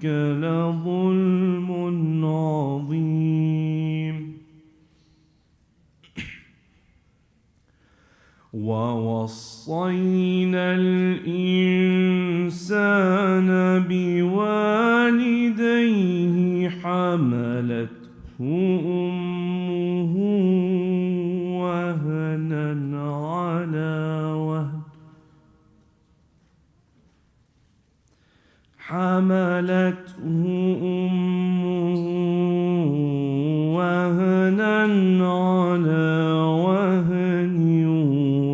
ذلك لظلم عظيم. ووصينا الإنسان بوالديه حملته أمه وهنا على وهن حملته أمه وهنا على وهن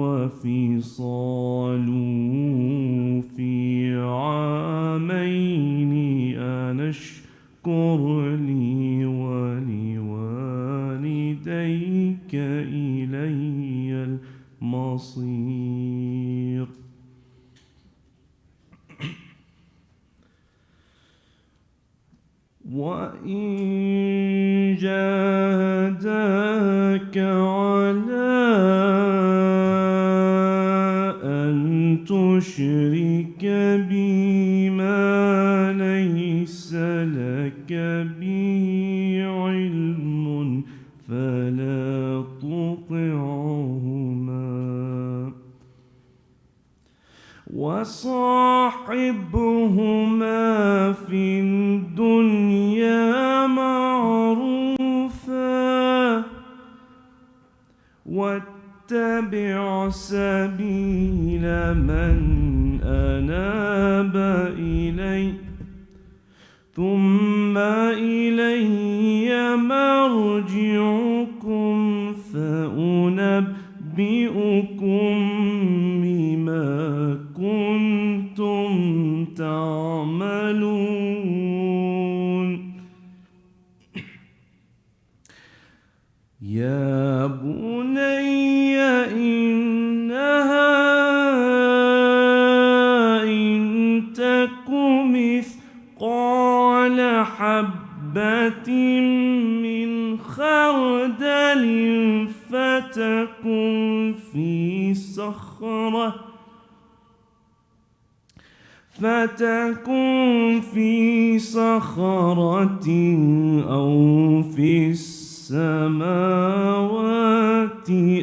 وفصاله في عامين أن اشكر لي ولوالديك إلي المصير. وإن جاهداك على أن تشرك بي ما ليس لك به علم فلا تطعهما وصاحبهما في الدنيا معروفا واتبع سبيل من أناب إلي ثم إلي مرجعكم فأنبئكم بما كنتم تعملون. يا بني إنها إن تك مثقال حبة من خردل فتكن في صخرة أو في السماوات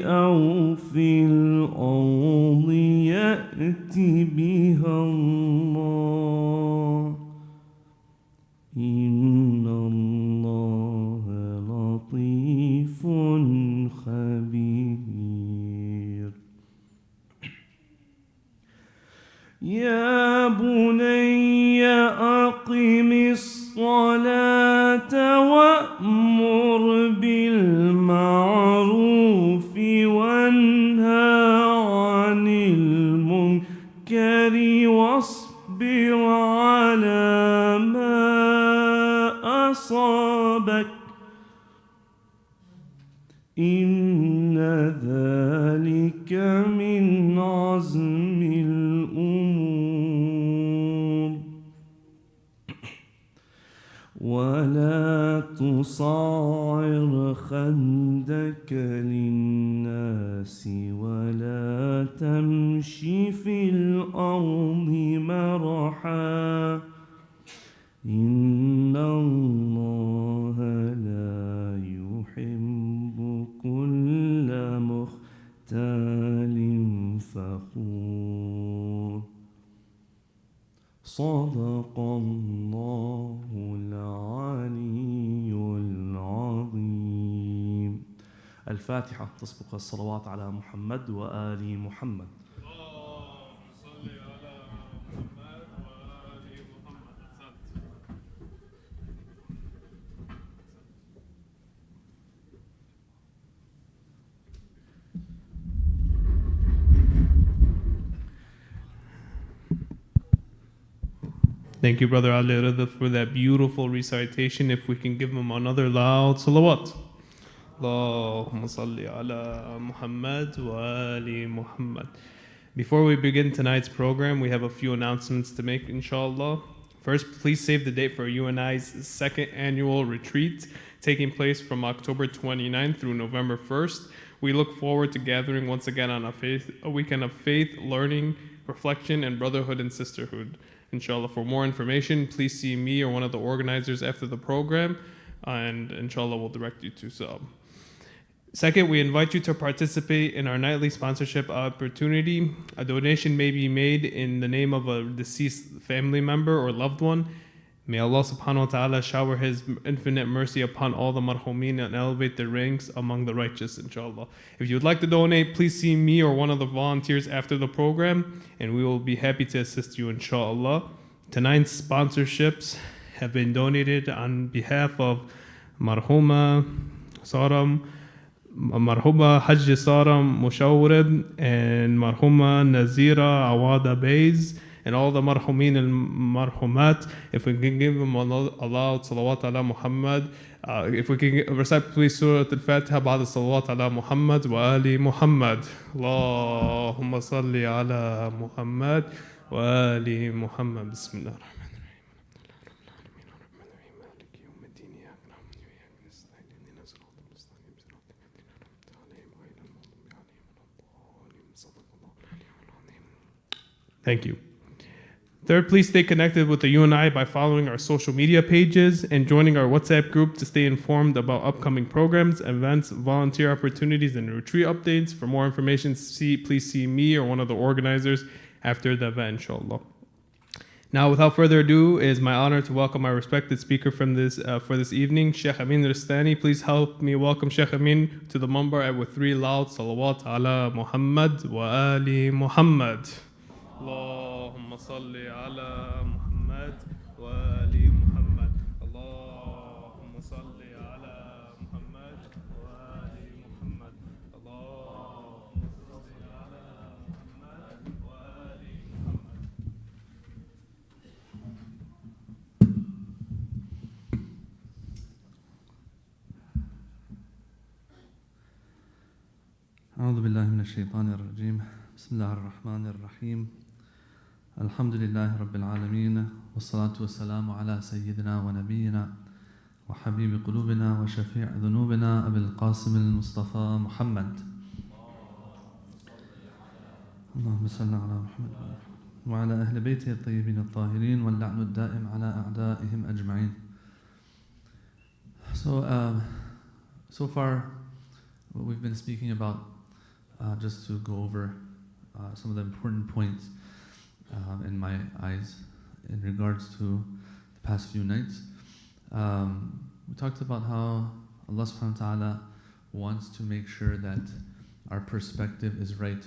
أو في الأرض يأت بها الله إن الله لطيف خبير. يا بني أقم الصلاة وأمر بالمعروف وانهى عن المنكر واصبر على ما أصابك إن ذلك من عزم الأمور. ولا تصعر خدك للناس ولا تمش في الأرض مرحا إن الله لا يحب كل مختال فخور. صدق الله العلي العظيم. الفاتحة تسبق الصلوات على محمد وآل محمد. Thank you, Brother Ali Rida, for that beautiful recitation. If we can give him another loud salawat. Allahumma salli ala Muhammad wa ali Muhammad. Before we begin tonight's program, we have a few announcements to make, inshallah. First, please save the date for UNI's second annual retreat, taking place from October 29th through November 1st. We look forward to gathering once again on a weekend of faith, learning, reflection, and brotherhood and sisterhood. inshallah. For more information, please see me or one of the organizers after the program, and inshallah we'll direct you to some. Second, we invite you to participate in our nightly sponsorship opportunity. A donation may be made in the name of a deceased family member or loved one. May Allah subhanahu wa ta'ala shower His infinite mercy upon all the marhumeen and elevate their ranks among the righteous, inshallah. If you would like to donate, please see me or one of the volunteers after the program, and we will be happy to assist you, inshallah. Tonight's sponsorships have been donated on behalf of Marhuma Hajj Saram Mushawrib and Marhuma Nazira Awada Bays and all the marhumin and marhumat. If we can give them a loud salawat ala Muhammad. If we can recite please Surah Al-Fatiha ba'da salawat ala Muhammad wa ali Muhammad. Allahumma salli ala Muhammad wa ali Muhammad. Bismillah. Thank you. Third, please stay connected with the UNI by following our social media pages and joining our WhatsApp group to stay informed about upcoming programs, events, volunteer opportunities, and retreat updates. For more information, please see me or one of the organizers after the event, inshallah. Now, without further ado, it is my honor to welcome our respected speaker for this evening, Sheikh Amin Ristani. Please help me welcome Sheikh Amin to the Mumbar with 3 loud salawat ala Muhammad wa ali Muhammad. اللهم صل على محمد وآل محمد اللهم صل على محمد وآل محمد اللهم صل على محمد وآل محمد. أعوذ بالله من الشيطان الرجيم. بسم الله الرحمن الرحيم. الحمد لله رب العالمين والصلاة والسلام على سيدنا ونبينا وحبيب قلوبنا وشفيع ذنوبنا أبي القاسم المصطفى محمد. اللهم صل على محمد وعلى أهل بيته الطيبين الطاهرين واللعن الدائم على أعدائهم أجمعين. So far, what we've been speaking about, just to go over some of the important points in my eyes in regards to the past few nights. We talked about how Allah subhanahu wa ta'ala wants to make sure that our perspective is right.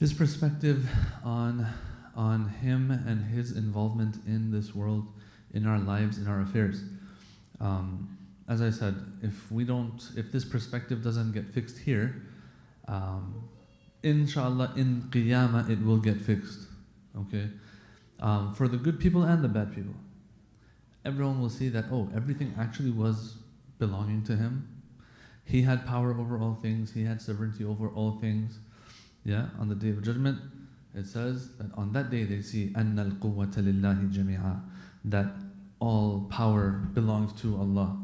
This perspective on Him and His involvement in this world, in our lives, in our affairs. As I said, if this perspective doesn't get fixed here, inshallah in Qiyamah it will get fixed. Okay, for the good people and the bad people, everyone will see that everything actually was belonging to Him. He had power over all things. He had sovereignty over all things. Yeah, on the Day of Judgment, it says that on that day they see أَنَّ الْقُوَّةَ لِلَّهِ جَمِيعًا, that all power belongs to Allah.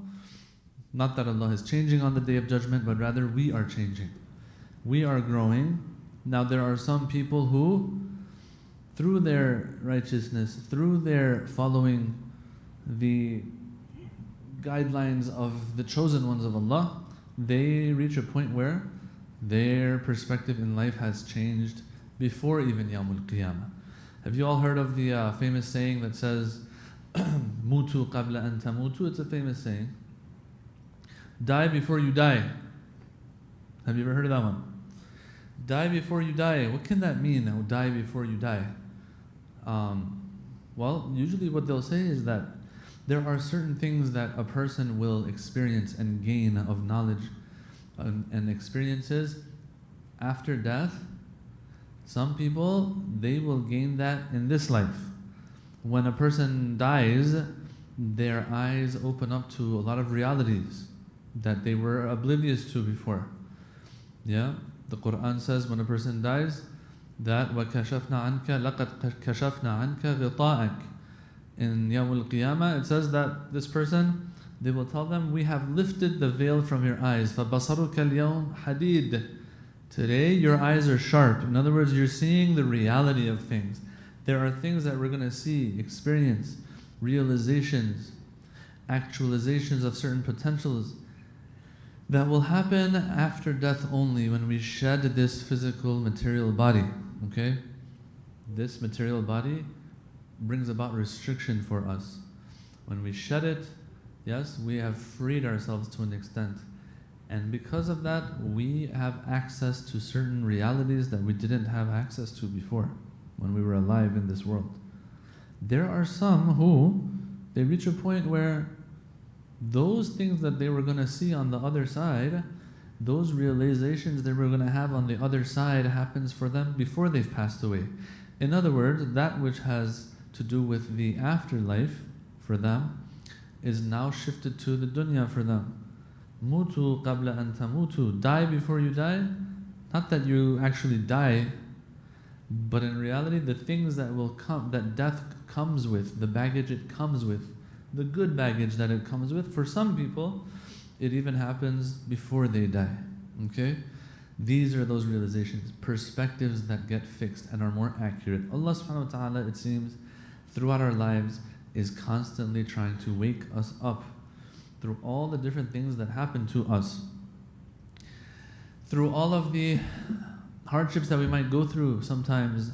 Not that Allah is changing on the Day of Judgment, but rather we are changing. We are growing. Now there are some people who, through their righteousness, through their following the guidelines of the chosen ones of Allah, they reach a point where their perspective in life has changed before even Yawmul Qiyamah. Have you all heard of the famous saying that says, Mutu qabla an tamutu? It's a famous saying. Die before you die. Have you ever heard of that one? Die before you die. What can that mean? Now, die before you die. Well, usually what they'll say is that there are certain things that a person will experience and gain of knowledge and experiences after death. Some people, they will gain that in this life. When a person dies, their eyes open up to a lot of realities that they were oblivious to before. Yeah, the Quran says when a person dies that وَكَشَفْنَا عَنْكَ لَقَدْ كَشَفْنَا عَنْكَ غِطَاءَكَ. In Yawmul Qiyamah, it says that this person, they will tell them, we have lifted the veil from your eyes. فَبَصَرُكَ الْيَوْمَ حَدِيدٌ. Today your eyes are sharp. In other words, you're seeing the reality of things. There are things that we're going to see, experience, realizations, actualizations of certain potentials that will happen after death only, when we shed this physical material body. Okay? This material body brings about restriction for us. When we shed it, yes, we have freed ourselves to an extent. And because of that, we have access to certain realities that we didn't have access to before, when we were alive in this world. There are some who, they reach a point where those things that they were going to see on the other side, those realizations they were going to have on the other side happens for them before they've passed away. In other words, that which has to do with the afterlife for them is now shifted to the dunya for them. Mutu qabla an tamutu. Die before you die. Not that you actually die, but in reality the things that will come, that death comes with, the baggage it comes with, the good baggage that it comes with, for some people it even happens before they die. Okay? These are those realizations, perspectives that get fixed and are more accurate. Allah subhanahu wa ta'ala, it seems, throughout our lives is constantly trying to wake us up through all the different things that happen to us, through all of the hardships that we might go through. Sometimes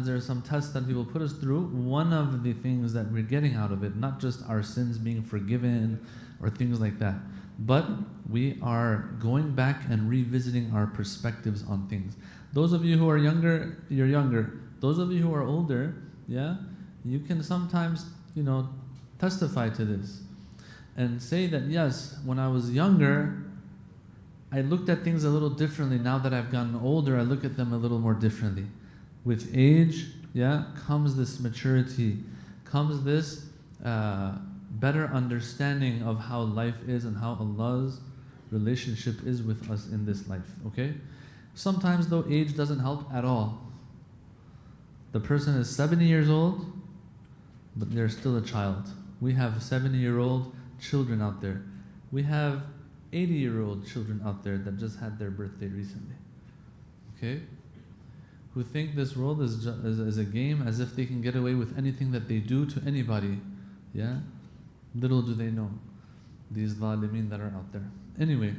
there are some tests that He will put us through. One of the things that we're getting out of it, not just our sins being forgiven or things like that, but we are going back and revisiting our perspectives on things. Those of you who are younger, you're younger. Those of you who are older, yeah, you can sometimes, testify to this and say that, yes, when I was younger, I looked at things a little differently. Now that I've gotten older, I look at them a little more differently. With age, yeah, comes this maturity, comes this better understanding of how life is and how Allah's relationship is with us in this life. Okay? Sometimes though, age doesn't help at all. The person is 70 years old, but they're still a child. We have 70-year-old children out there. We have 80-year-old children out there that just had their birthday recently. Okay? Who think this world is a game, as if they can get away with anything that they do to anybody. Yeah? Little do they know, these zalimeen that are out there. Anyway,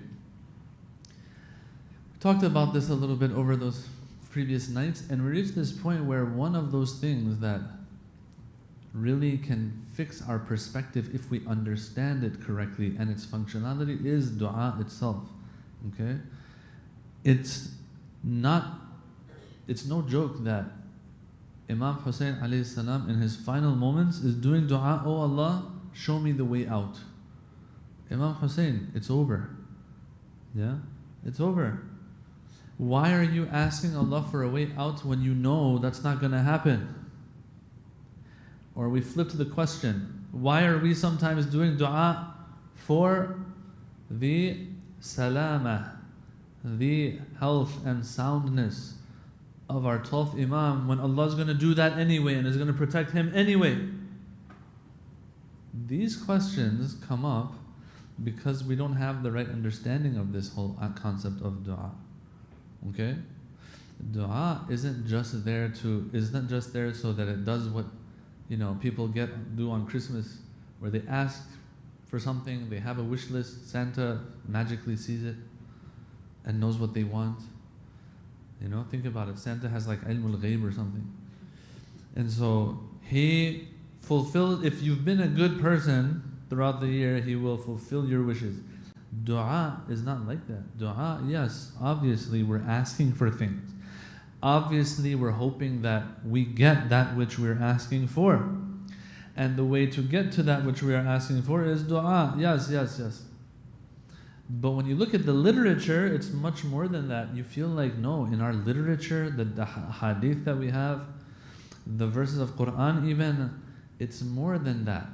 we talked about this a little bit over those previous nights, and we reached this point where one of those things that really can fix our perspective if we understand it correctly and its functionality is dua itself. Okay? It's no joke that Imam Hussein alayhi salam in his final moments is doing dua, "Oh Allah, show me the way out." Imam Hussein, it's over. Yeah? It's over. Why are you asking Allah for a way out when you know that's not going to happen? Or we flip to the question, why are we sometimes doing dua for the salama, the health and soundness of our 12th Imam, when Allah is going to do that anyway and is going to protect him anyway? These questions come up because we don't have the right understanding of this whole concept of dua. Okay? Dua isn't just there so that it does what people do on Christmas, where they ask for something, they have a wish list, Santa magically sees it and knows what they want. Think about it. Santa has like ilmul ghaib or something. And so he fulfills, if you've been a good person throughout the year, he will fulfill your wishes. Dua is not like that. Dua, yes, obviously we're asking for things. Obviously we're hoping that we get that which we're asking for. And the way to get to that which we are asking for is dua. Yes. But when you look at the literature, it's much more than that. You feel like, no, in our literature, the hadith that we have, the verses of Quran even, it's more than that.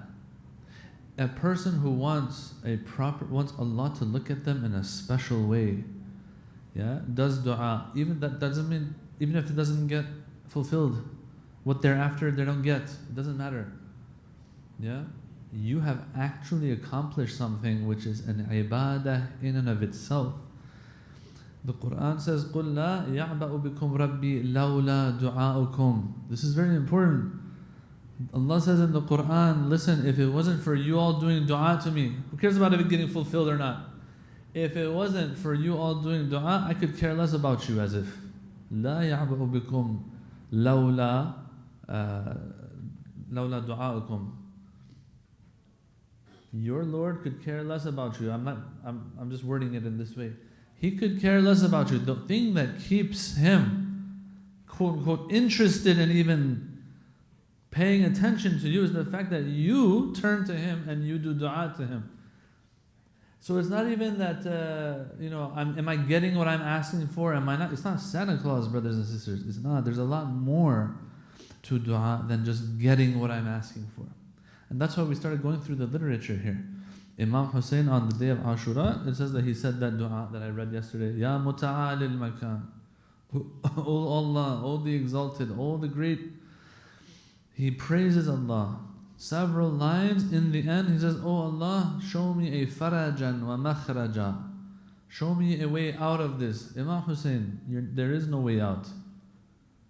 A person who wants Allah to look at them in a special way, yeah, does dua. Even if it doesn't get fulfilled, what they're after they don't get, it doesn't matter. Yeah? You have actually accomplished something which is an ibadah in and of itself. The Quran says, قُلْ لَا يَعْبَأُ بِكُمْ رَبِّي لَوْلَا دُعَاؤُكُمْ. This is very important. Allah says in the Quran, listen, if it wasn't for you all doing dua to me, who cares about it getting fulfilled or not? If it wasn't for you all doing dua, I could care less about you, as if. لَا يَعْبَأُ بِكُمْ لَوْلَا دُعَاؤُكُمْ. Your Lord could care less about you. I'm just wording it in this way. He could care less about you. The thing that keeps him, quote unquote, interested in even paying attention to you is the fact that you turn to him and you do dua to him. So it's not even that, am I getting what I'm asking for? Am I not? It's not Santa Claus, brothers and sisters. It's not. There's a lot more to dua than just getting what I'm asking for. And that's why we started going through the literature here. Imam Hussein on the day of Ashura, it says that he said that dua that I read yesterday. Ya muta'alil makan. O Allah, O the exalted, O the great. He praises Allah. Several lines in the end, he says, Oh Allah, show me a farajan wa makhraja. Show me a way out of this. Imam Hussein, there is no way out.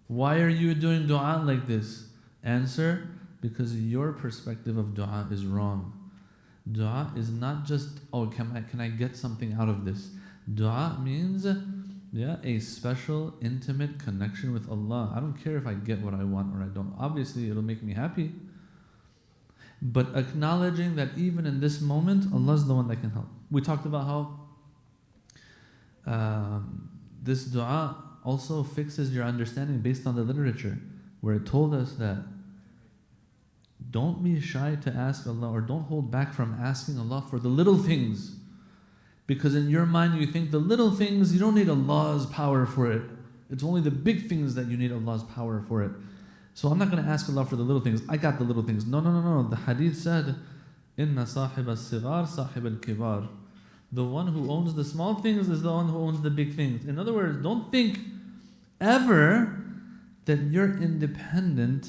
Why are you doing dua like this? Answer, because your perspective of dua is wrong. Dua is not just, can I get something out of this? Dua means, a special, intimate connection with Allah. I don't care if I get what I want or I don't. Obviously, it'll make me happy. But acknowledging that even in this moment, Allah's the one that can help. We talked about how this dua also fixes your understanding based on the literature, where it told us that don't be shy to ask Allah, or don't hold back from asking Allah for the little things. Because in your mind you think the little things, you don't need Allah's power for it. It's only the big things that you need Allah's power for it. So I'm not going to ask Allah for the little things. I got the little things. No. The hadith said, Inna sahib al-sigar sahib al-kibar. The one who owns the small things is the one who owns the big things. In other words, don't think ever that you're independent.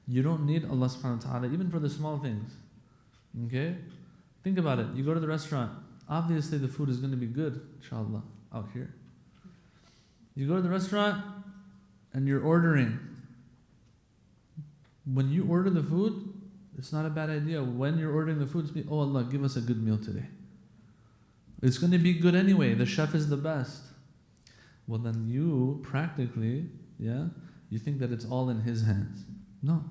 You don't need Allah subhanahu wa ta'ala, even for the small things. Okay? Think about it. You go to the restaurant. Obviously the food is going to be good, inshallah, out here. You go to the restaurant and you're ordering. When you order the food, it's not a bad idea. When you're ordering the food, oh Allah, give us a good meal today. It's going to be good anyway. The chef is the best. Well, then you practically, you think that it's all in his hands. No.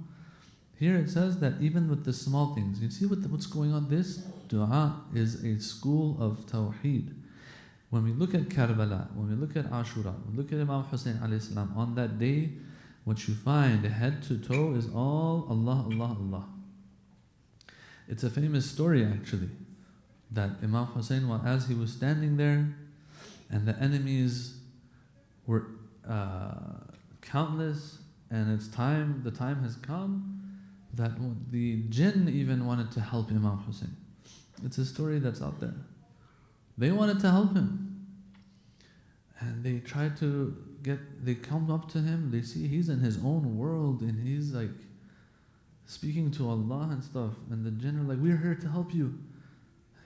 Here it says that even with the small things, you see what's going on? This dua is a school of tawheed. When we look at Karbala, when we look at Ashura, when we look at Imam Hussein alayhi salam, on that day, what you find head to toe is all Allah, Allah, Allah. It's a famous story actually, that Imam Hussein, as he was standing there, and the enemies were countless, and the time has come, that the jinn even wanted to help Imam Hussein. It's a story that's out there. They wanted to help him. And they tried to they come up to him, they see he's in his own world, and he's like speaking to Allah and stuff. And the jinn are like, we're here to help you.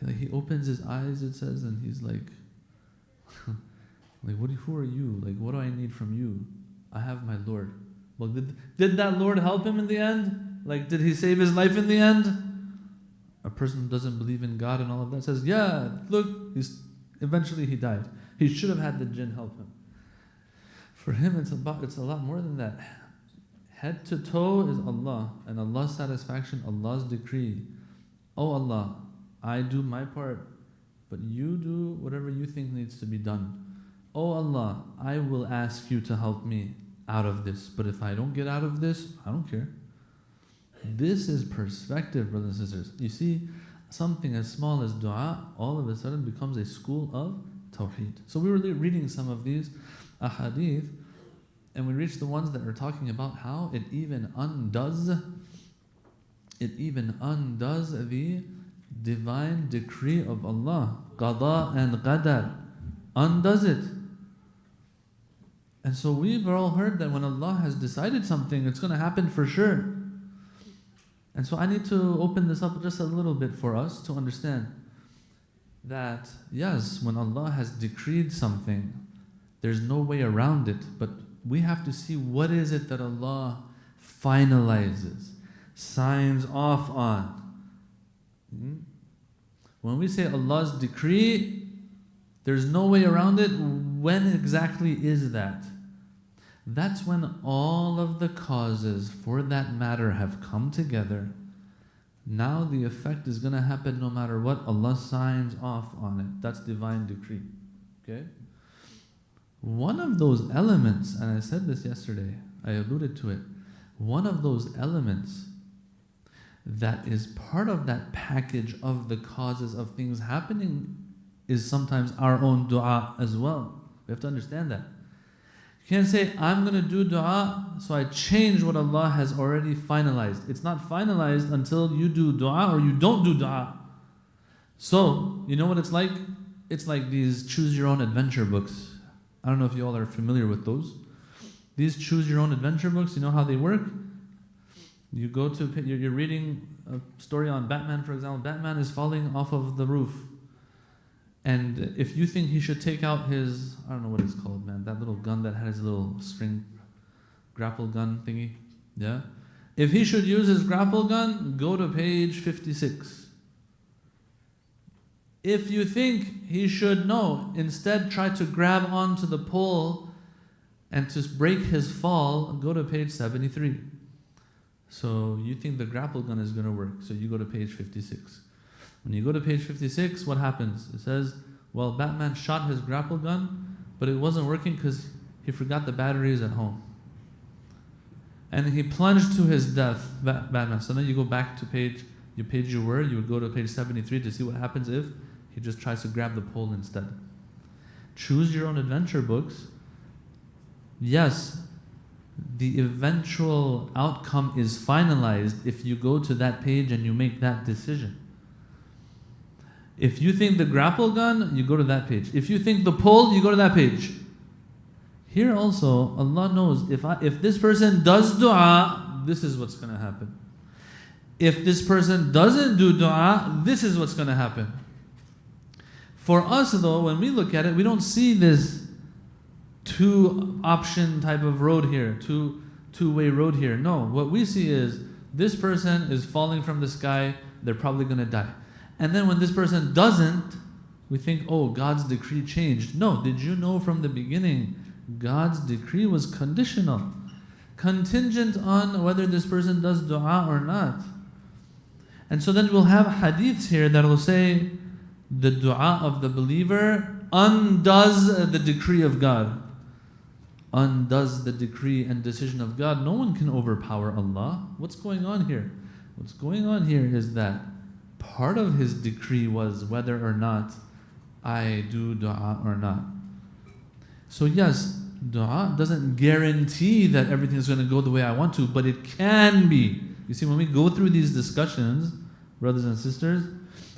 Like he opens his eyes, it says, and he's like, who are you? Like, what do I need from you? I have my Lord. Well, did that Lord help him in the end? Like, did he save his life in the end? A person who doesn't believe in God and all of that says, yeah, look, eventually he died. He should have had the jinn help him. For him, it's a lot more than that. Head to toe is Allah, and Allah's satisfaction, Allah's decree. Oh Allah, I do my part, but you do whatever you think needs to be done. Oh Allah, I will ask you to help me out of this, but if I don't get out of this, I don't care. This is perspective, brothers and sisters. You see, something as small as dua all of a sudden becomes a school of tawheed. So we were reading some of these ahadith, and we reached the ones that are talking about how it even undoes the divine decree of Allah. Qada and qadar undoes it. And so we've all heard that when Allah has decided something, it's going to happen for sure. And so I need to open this up just a little bit for us to understand that, yes, when Allah has decreed something, There's no way around it, but we have to see what is it that Allah finalizes, signs off on. When we say Allah's decree, there's no way around it. When exactly is that? That's when all of the causes for that matter have come together. Now the effect is going to happen no matter what. Allah signs off on it. That's divine decree. Okay? One of those elements, and I said this yesterday, I alluded to it, one of those elements that is part of that package of the causes of things happening is sometimes our own dua as well. We have to understand that. You can't say, I'm going to do dua, so I change what Allah has already finalized. It's not finalized until you do dua or you don't do dua. So, you know what it's like? It's like these choose your own adventure books. I don't know if you all are familiar with those. These choose your own adventure books, you know how they work? You go to, you're reading a story on Batman, for example. Batman is falling off of the roof. And if you think he should take out his, I don't know what it's called, man, that little gun that has a little string, grapple gun thingy, yeah? If he should use his grapple gun, go to page 56. If you think he should, no, instead try to grab onto the pole and to break his fall, go to page 73. So you think the grapple gun is going to work, so you go to page 56. When you go to page 56, what happens? It says, well, Batman shot his grapple gun, but it wasn't working because he forgot the batteries at home. And he plunged to his death, Batman. So then you go back to page you were, you would go to page 73 to see what happens if he just tries to grab the pole instead. Choose your own adventure books. Yes, the eventual outcome is finalized if you go to that page and you make that decision. If you think the grapple gun, you go to that page. If you think the pole, you go to that page. Here also, Allah knows if this person does dua, this is what's going to happen. If this person doesn't do dua, this is what's going to happen. For us though, when we look at it, we don't see this two-option type of road here, two-way road here. No, what we see is this person is falling from the sky, they're probably going to die. And then when this person doesn't, we think, oh, God's decree changed. No, did you know from the beginning, God's decree was conditional, contingent on whether this person does dua or not. And so then we'll have hadiths here that will say, the dua of the believer undoes the decree of God. Undoes the decree and decision of God. No one can overpower Allah. What's going on here? What's going on here is that part of His decree was whether or not I do dua or not. So yes, dua doesn't guarantee that everything is going to go the way I want to, but it can be. You see, when we go through these discussions, brothers and sisters,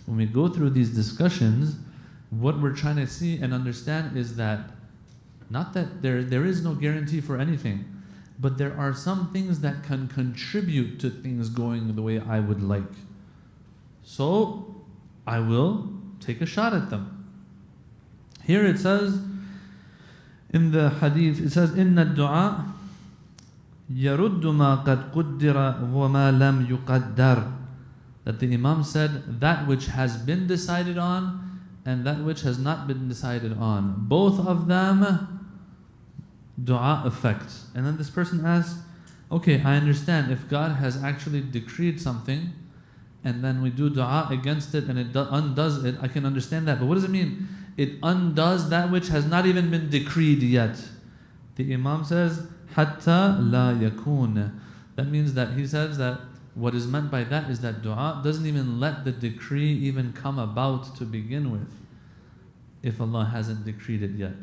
when we go through these discussions, what we're trying to see and understand is that not that there is no guarantee for anything, but there are some things that can contribute to things going the way I would like. So I will take a shot at them. Here it says, in the hadith, it says, إِنَّ الدُّعَاء يَرُدُّ مَا قَدْ قُدِّرَ وَمَا لَمْ يُقَدَّرْ. That the Imam said, that which has been decided on and that which has not been decided on, both of them dua affects. And then this person asks, okay, I understand if God has actually decreed something and then we do dua against it and it undoes it, I can understand that. But what does it mean? It undoes that which has not even been decreed yet. The Imam says, hatta la yakun. That means that he says that what is meant by that is that dua doesn't even let the decree even come about to begin with, if Allah hasn't decreed it yet.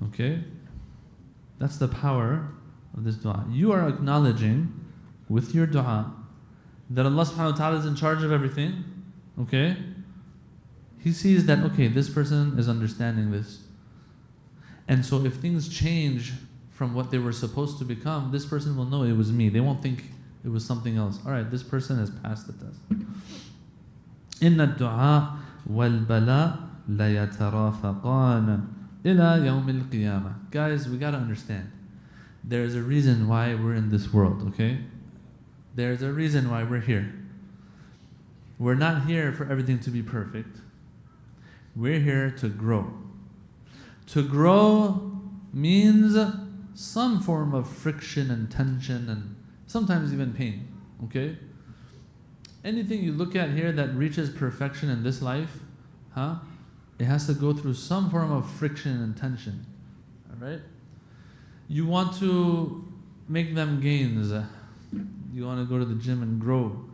Okay? That's the power of this dua. You are acknowledging with your dua that Allah subhanahu wa ta'ala is in charge of everything. Okay? He sees that, okay, this person is understanding this. And so if things change from what they were supposed to become, this person will know it was me. They won't think it was something else. Alright, this person has passed the test. إِنَّ الدُّعَاء وَالْبَلَاء لَيَتَرَافَقَانَ إلى يوم القيامة. Guys, we gotta understand. There's a reason why we're in this world, okay? There's a reason why we're here. We're not here for everything to be perfect. We're here to grow. To grow means some form of friction and tension and sometimes even pain, okay? Anything you look at here that reaches perfection in this life, it has to go through some form of friction and tension, all right? You want to make them gains. You want to go to the gym and grow.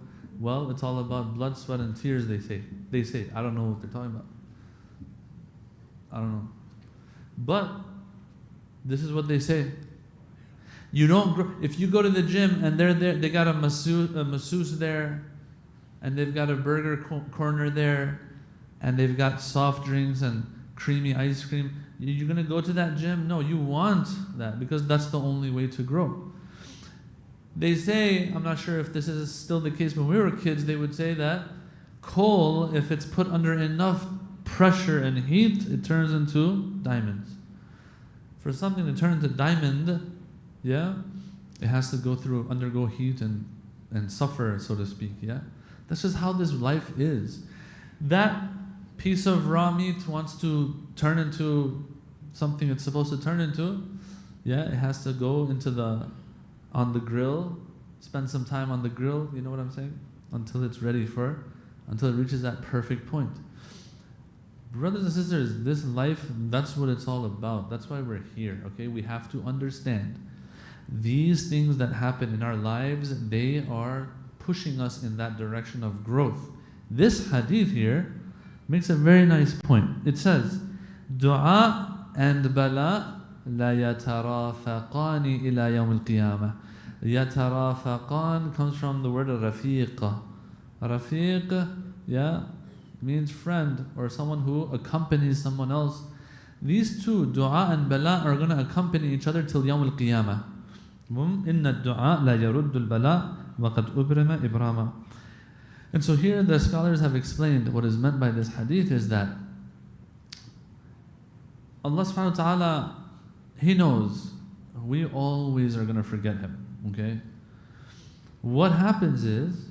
Well, it's all about blood, sweat, and tears, they say. I don't know what they're talking about. I don't know. But this is what they say. You don't grow. If you go to the gym and they're there, they got a masseuse there, and they've got a burger corner there, and they've got soft drinks and creamy ice cream. You're going to go to that gym? No, you want that because that's the only way to grow. They say, I'm not sure if this is still the case, when we were kids, they would say that coal, if it's put under enough pressure and heat, it turns into diamonds. For something to turn into diamond, it has to undergo heat and suffer, so to speak, That's just how this life is. That piece of raw meat wants to turn into something it's supposed to turn into, it has to go on the grill, spend some time on the grill, you know what I'm saying? Until it's ready until it reaches that perfect point. Brothers and sisters, this life, that's what it's all about. That's why we're here, okay? We have to understand these things that happen in our lives, they are pushing us in that direction of growth. This hadith here makes a very nice point. It says, Dua and bala la yatarafaqani ila yawm al-qiyamah. Yatarafaqan comes from the word rafiq. Rafiq, means friend or someone who accompanies someone else. These two, dua and bala, are going to accompany each other till yawm al-qiyamah. Inna ad-du'a la yaruddu al-bala wa qad ubrima ibrama. And so here the scholars have explained what is meant by this hadith is that Allah subhanahu wa ta'ala, He knows we always are going to forget Him, okay? What happens is,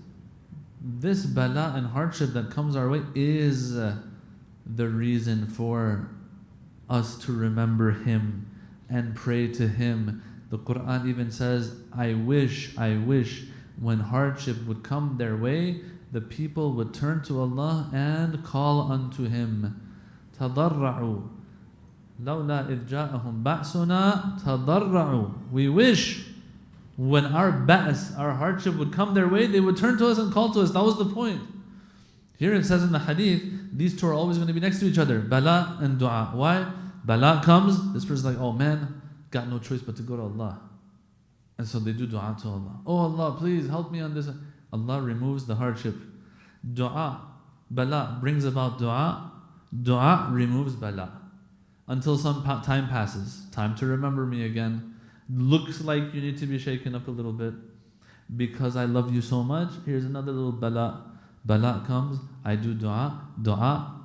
this bala and hardship that comes our way is the reason for us to remember Him and pray to Him. The Quran even says, I wish when hardship would come their way, the people would turn to Allah and call unto Him. تَضَرَّعُوا لَوْلَا إِذْ جَاءَهُمْ بَأْسُنَا تَضَرَّعُوا. We wish when our ba's, our hardship would come their way, they would turn to us and call to us. That was the point. Here it says in the hadith, these two are always going to be next to each other, bala and dua. Why? Bala comes, this person's like, oh man, got no choice but to go to Allah. And so they do dua to Allah. Oh Allah, please help me on this. Allah removes the hardship. Dua, bala brings about dua. Dua removes bala. Until some time passes. Time to remember me again. Looks like you need to be shaken up a little bit. Because I love you so much, here's another little bala. Bala comes, I do dua,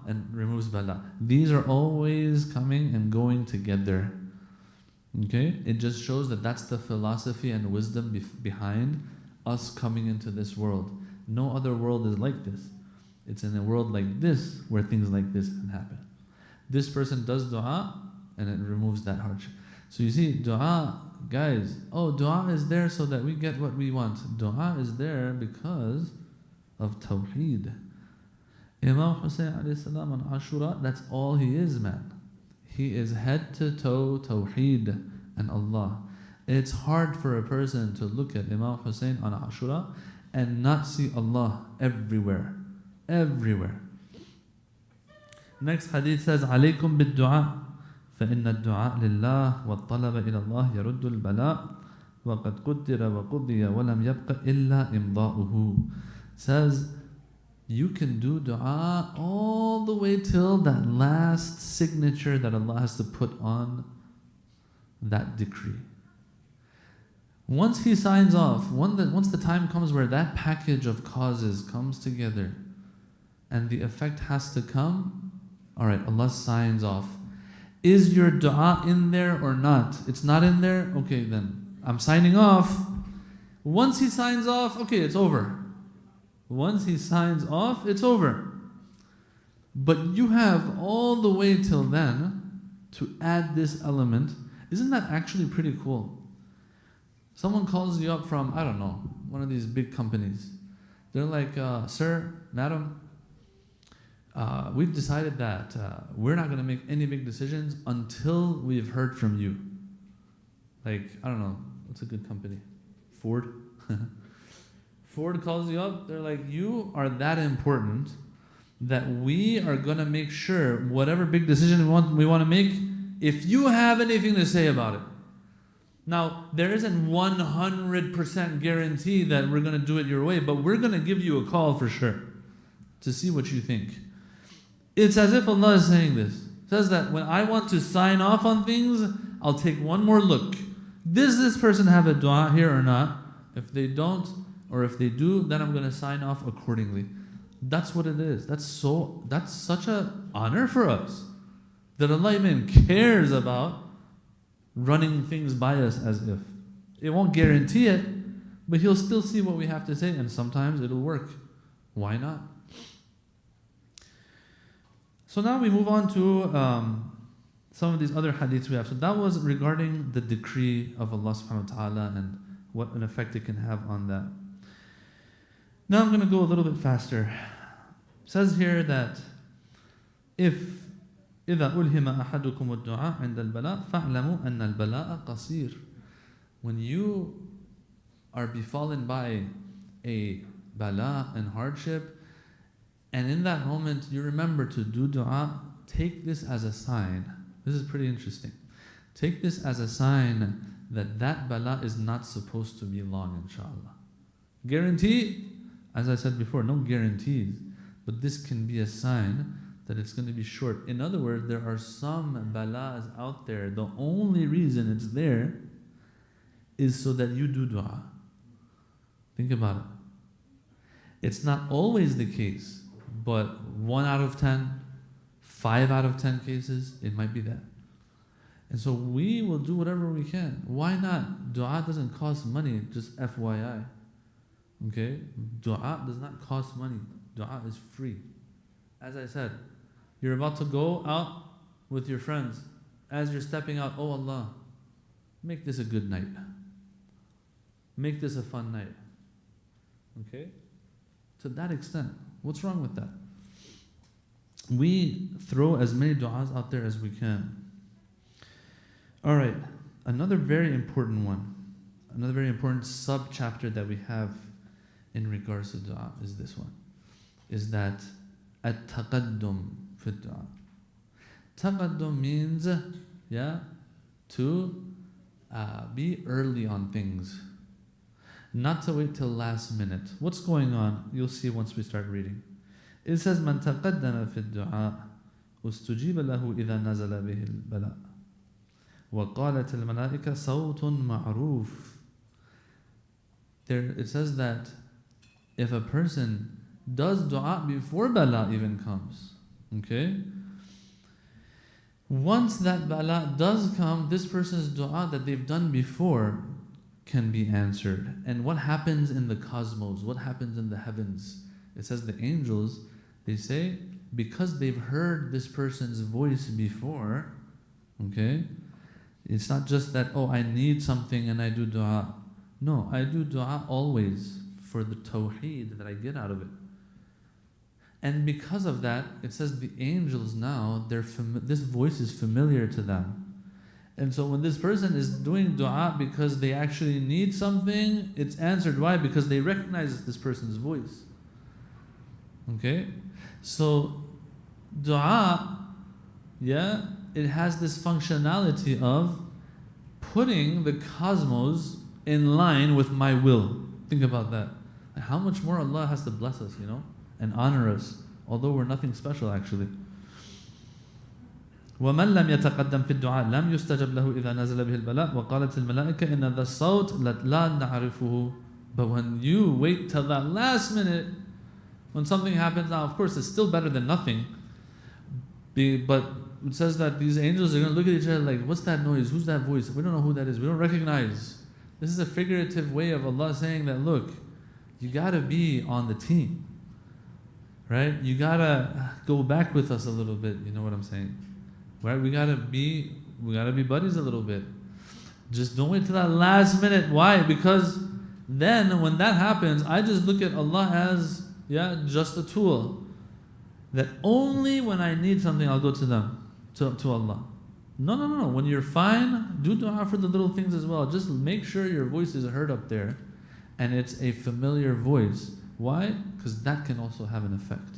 and removes bala. These are always coming and going together. Okay? It just shows that that's the philosophy and wisdom behind us coming into this world. No other world is like this. It's in a world like this where things like this can happen. This person does dua and it removes that hardship. So you see, dua, guys, dua is there so that we get what we want. Dua is there because of tawheed. Imam Hussein alayhi salam on Ashura, that's all he is, man. He is head to toe tawheed and Allah. It's hard for a person to look at Imam Hussein on Ashura and not see Allah everywhere. Everywhere. Next hadith says, عليكم بالدعاء فإن الدعاء لله والطلب إلى الله يرد البلاء وقد قدر وقضي ولم يبق إلا إمضاؤه. Says, you can do dua all the way till that last signature that Allah has to put on that decree. Once He signs off, once the time comes where that package of causes comes together and the effect has to come, alright, Allah signs off. Is your dua in there or not? It's not in there? Okay, then I'm signing off. Once he signs off, okay, it's over. Once he signs off, it's over. But you have all the way till then to add this element. Isn't that actually pretty cool? Someone calls you up from, I don't know, one of these big companies. They're like, sir, madam, we've decided that we're not going to make any big decisions until we've heard from you. Like, I don't know, what's a good company? Ford? Ford calls you up, they're like, you are that important that we are going to make sure whatever big decision we want to make, if you have anything to say about it. Now, there isn't 100% guarantee that we're going to do it your way, but we're going to give you a call for sure to see what you think. It's as if Allah is saying this. It says that when I want to sign off on things, I'll take one more look. Does this person have a dua here or not? If they don't, or if they do, then I'm going to sign off accordingly. That's what it is. That's such an honor for us that Allah even cares about running things by us as if. It won't guarantee it, but He'll still see what we have to say, and sometimes it'll work. Why not? So now we move on to some of these other hadiths we have. So that was regarding the decree of Allah subhanahu wa ta'ala and what an effect it can have on that. Now I'm going to go a little bit faster. It says here that if إذا ألهم أحدكم الدعاء عند البلاء فاعلموا أن البلاء قصير. When you are befallen by a bala and hardship, and in that moment you remember to do dua, take this as a sign. This is pretty interesting. Take this as a sign that that bala is not supposed to be long, inshallah. Guarantee? As I said before, no guarantees. But this can be a sign that it's going to be short. In other words, there are some balas out there. The only reason it's there is so that you do dua. Think about it. It's not always the case, but 1 out of 10, 5 out of 10 cases, it might be that. And so we will do whatever we can. Why not? Dua doesn't cost money, just FYI. Okay? Dua does not cost money. Dua is free. As I said, you're about to go out with your friends. As you're stepping out, oh Allah, make this a good night. Make this a fun night. Okay? To that extent, what's wrong with that? We throw as many du'as out there as we can. Alright, another very important one, another very important sub-chapter that we have in regards to dua is this one. Is that at-taqaddum fi dua. Taqaddum means, to be early on things. Not to wait till last minute. What's going on? You'll see once we start reading. It says, "Man taqaddama fi du'a, ustujiba lahu idha nazala bihi al-bala. Wa qalat al-malaika sawtun ma'roof." There, it says that if a person does dua before bala even comes, okay? Once that bala does come, this person's dua that they've done before can be answered. And what happens in the cosmos? What happens in the heavens? It says the angels, they say, because they've heard this person's voice before, okay? It's not just that, oh, I need something and I do dua. No, I do dua always for the tawheed that I get out of it. And because of that, it says the angels now, this voice is familiar to them. And so when this person is doing dua because they actually need something, it's answered. Why? Because they recognize this person's voice. Okay? So dua, it has this functionality of putting the cosmos in line with my will. Think about that. How much more Allah has to bless us, and honor us, although we're nothing special actually. وَمَنْ لَمْ يَتَقَدَّمْ فِي الدُّعَاء لَمْ يُسْتَجَبْ لَهُ إِذَا نَزَلَ بِهِ الْبَلَاءُ وَقَالَتِ الْمَلَائِكَةُ إِنَّ ذَا الصَّوْتَ لَا نَعْرِفُهُ. But when you wait till that last minute, when something happens, now of course it's still better than nothing, but it says that these angels are going to look at each other like, what's that noise? Who's that voice? We don't know who that is. We don't recognize. This is a figurative way of Allah saying that, look, you got to be on the team. Right? You got to go back with us a little bit. You know what I'm saying? Right? We got to be buddies a little bit. Just don't wait till that last minute. Why? Because then when that happens, I just look at Allah as, just a tool. That only when I need something, I'll go to them, to Allah. No. When you're fine, do dua for the little things as well. Just make sure your voice is heard up there and it's a familiar voice. Why? Because that can also have an effect.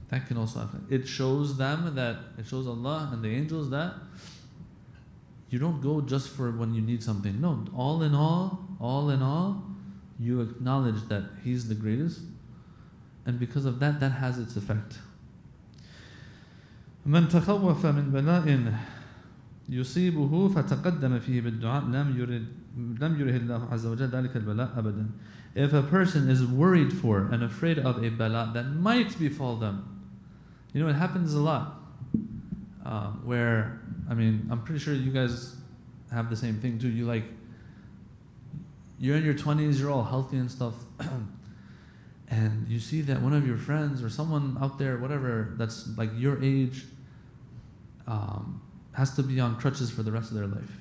That can also have an effect. It shows Allah and the angels that you don't go just for when you need something. No, all in all, you acknowledge that He's the greatest. And because of that, that has its effect. من تخوف من بلاء يصيبه فتقدم فيه بالدعاء لم يره الله عز وجل ذلك البلاء أبدا. If a person is worried for and afraid of a bala that might befall them, it happens a lot. Where, I'm pretty sure you guys have the same thing too. You're in your 20s, you're all healthy and stuff. And you see that one of your friends or someone out there, whatever, that's like your age, has to be on crutches for the rest of their life.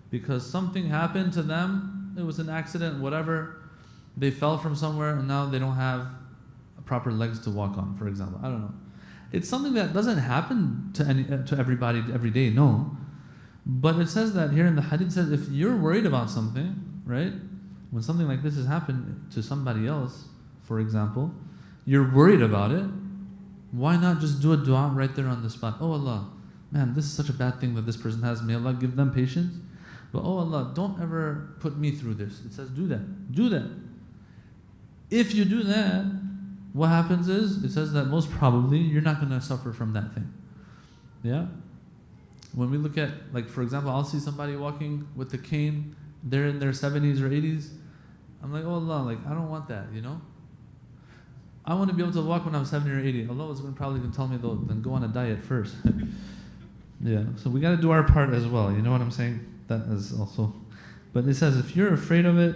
Because something happened to them, it was an accident, whatever, they fell from somewhere and now they don't have proper legs to walk on, for example. I don't know. It's something that doesn't happen to everybody every day, no. But it says that here in the hadith, it says if you're worried about something, right? When something like this has happened to somebody else, for example, you're worried about it, why not just do a dua right there on the spot? Oh Allah, man, this is such a bad thing that this person has. May Allah give them patience. But oh Allah, don't ever put me through this. It says do that. Do that. If you do that, what happens is, it says that most probably you're not going to suffer from that thing. Yeah? When we look at, for example, I'll see somebody walking with a cane, they're in their 70s or 80s. I'm like, oh Allah, I don't want that, I want to be able to walk when I'm 70 or 80. Allah was probably going to tell me, though, then go on a diet first. Yeah, so we got to do our part as well. You know what I'm saying? That is also. But it says, if you're afraid of it,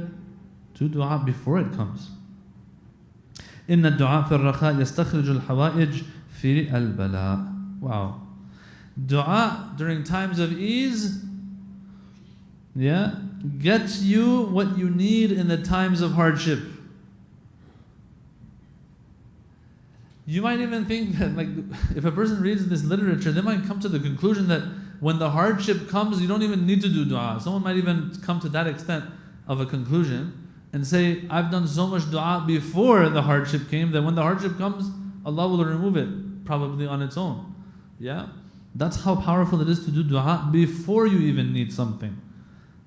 do dua before it comes. إن الدعاء في الرخاء يستخرج الحوائج في البلاء. Wow. Dua during times of ease, gets you what you need in the times of hardship. You might even think that, if a person reads this literature, they might come to the conclusion that when the hardship comes, you don't even need to do dua. Someone might even come to that extent of a conclusion and say, I've done so much dua before the hardship came that when the hardship comes, Allah will remove it, probably on its own. Yeah? That's how powerful it is to do dua before you even need something.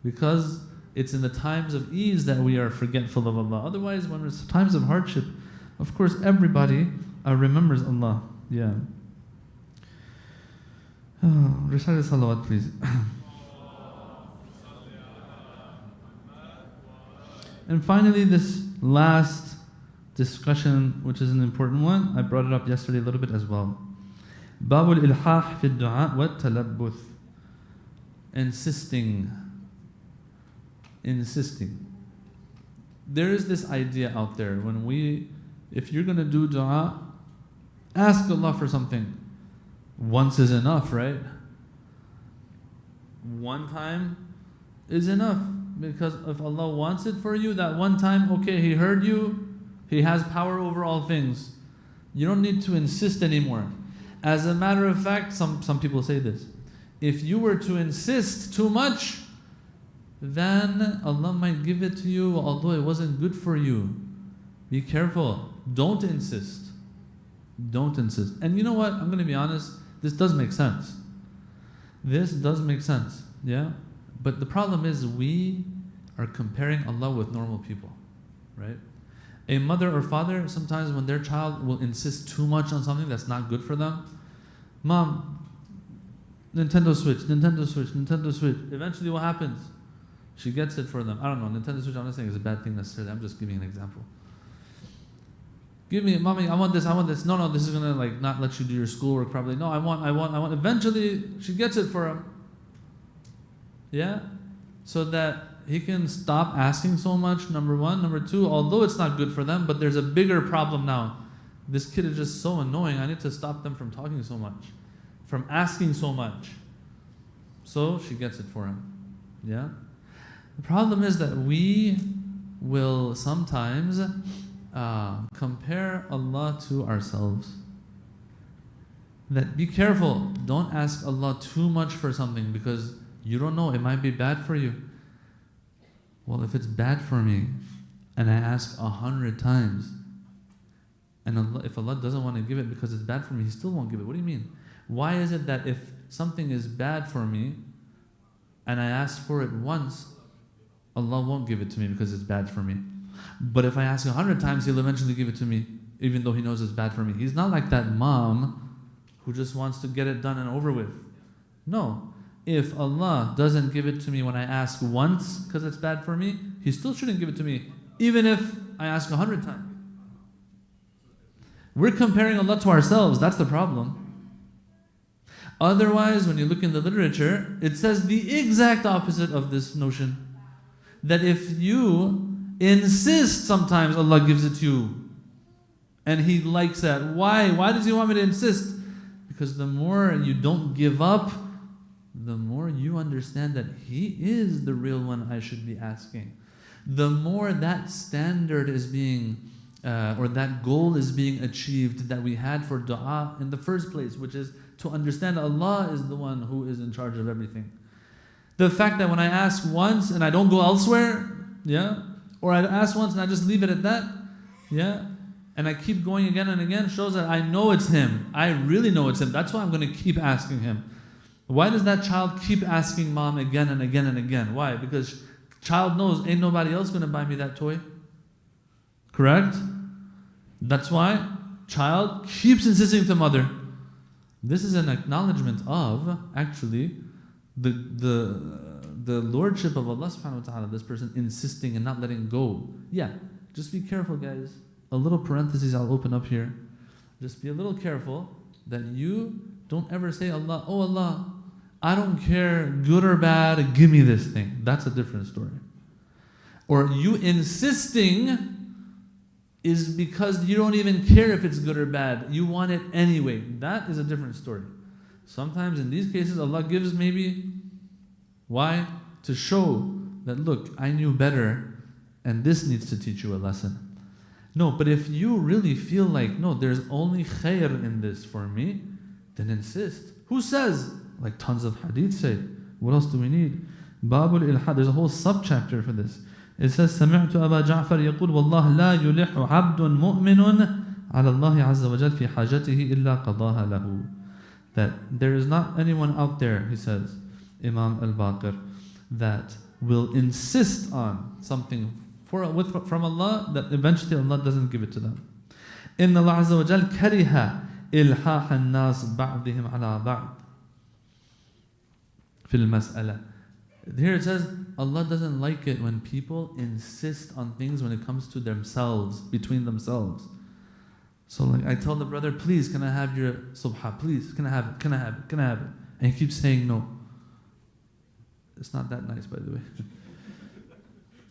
Because it's in the times of ease that we are forgetful of Allah. Otherwise, when it's times of hardship, of course, everybody remembers Allah. Yeah. Recite the salawat, please. And finally, this last discussion, which is an important one, I brought it up yesterday a little bit as well. باب الإلحاح في الدعاء والتلبث. Insisting. There is this idea out there if you're going to do dua, ask Allah for something. Once is enough, right? One time is enough. Because if Allah wants it for you, that one time, okay, He heard you, He has power over all things. You don't need to insist anymore. As a matter of fact, some people say this. If you were to insist too much, then Allah might give it to you, although it wasn't good for you. Be careful. Don't insist. Don't insist. And you know what? I'm going to be honest. This does make sense. Yeah? But the problem is we are comparing Allah with normal people. Right? A mother or father, sometimes when their child will insist too much on something that's not good for them, Mom, Nintendo Switch. Eventually what happens? She gets it for them. I don't know, Nintendo Switch, I'm not saying it's a bad thing necessarily, I'm just giving an example. Give me, mommy, I want this, I want this. No, this is gonna like not let you do your schoolwork properly. No, I want. Eventually, she gets it for him. Yeah? So that he can stop asking so much, number one. Number two, although it's not good for them, but there's a bigger problem now. This kid is just so annoying. I need to stop them from talking so much, from asking so much. So she gets it for him. Yeah? The problem is that we will sometimes compare Allah to ourselves. That be careful, don't ask Allah too much for something because you don't know, it might be bad for you. Well, if it's bad for me and I ask 100 times, and Allah, if Allah doesn't want to give it because it's bad for me, He still won't give it. What do you mean? Why is it that if something is bad for me and I ask for it once, Allah won't give it to me because it's bad for me? But if I ask 100 times, He'll eventually give it to me, even though He knows it's bad for me. He's not like that mom who just wants to get it done and over with. No. If Allah doesn't give it to me when I ask once because it's bad for me, He still shouldn't give it to me, even if I ask 100 times. We're comparing Allah to ourselves. That's the problem. Otherwise, when you look in the literature, it says the exact opposite of this notion. That if you insist, sometimes Allah gives it to you. And He likes that. Why? Why does He want me to insist? Because the more you don't give up, the more you understand that He is the real one I should be asking. The more that standard is being, or that goal is being achieved that we had for dua in the first place, which is to understand Allah is the one who is in charge of everything. The fact that when I ask once and I don't go elsewhere, yeah, or I ask once and I just leave it at that, yeah, and I keep going again and again, shows that I know it's Him. I really know it's Him. That's why I'm going to keep asking Him. Why does that child keep asking mom again and again and again? Why? Because child knows ain't nobody else going to buy me that toy. Correct? That's why child keeps insisting to mother. This is an acknowledgement of actually the lordship of Allah subhanahu wa ta'ala, this person insisting and not letting go. Yeah, just be careful, guys. A little parenthesis I'll open up here. Just be a little careful that you don't ever say, Allah, oh Allah, I don't care, good or bad, give me this thing. That's a different story. Or you insisting is because you don't even care if it's good or bad. You want it anyway. That is a different story. Sometimes in these cases, Allah gives maybe, why? To show that, look, I knew better and this needs to teach you a lesson. No, but if you really feel like, no, there's only khair in this for me, then insist. Who says? Like tons of hadith say. What else do we need? Babul ilhad, there's a whole subchapter for this. It says, سمعت أبا جعفر يقول والله لا يلح عبد مؤمن على الله عز وجل في حاجته إلا قضاها له. That there is not anyone out there, he says, Imam al-Baqir, that will insist on something from Allah that eventually Allah doesn't give it to them. إن الله عز وجل كره إلحاح الناس بعضهم على بعض في المسألة. Here it says, Allah doesn't like it when people insist on things when it comes to themselves, between themselves. So like I tell the brother, please, can I have your subha? Please, can I have it? Can I have it? Can I have it? And he keeps saying no. It's not that nice, by the way.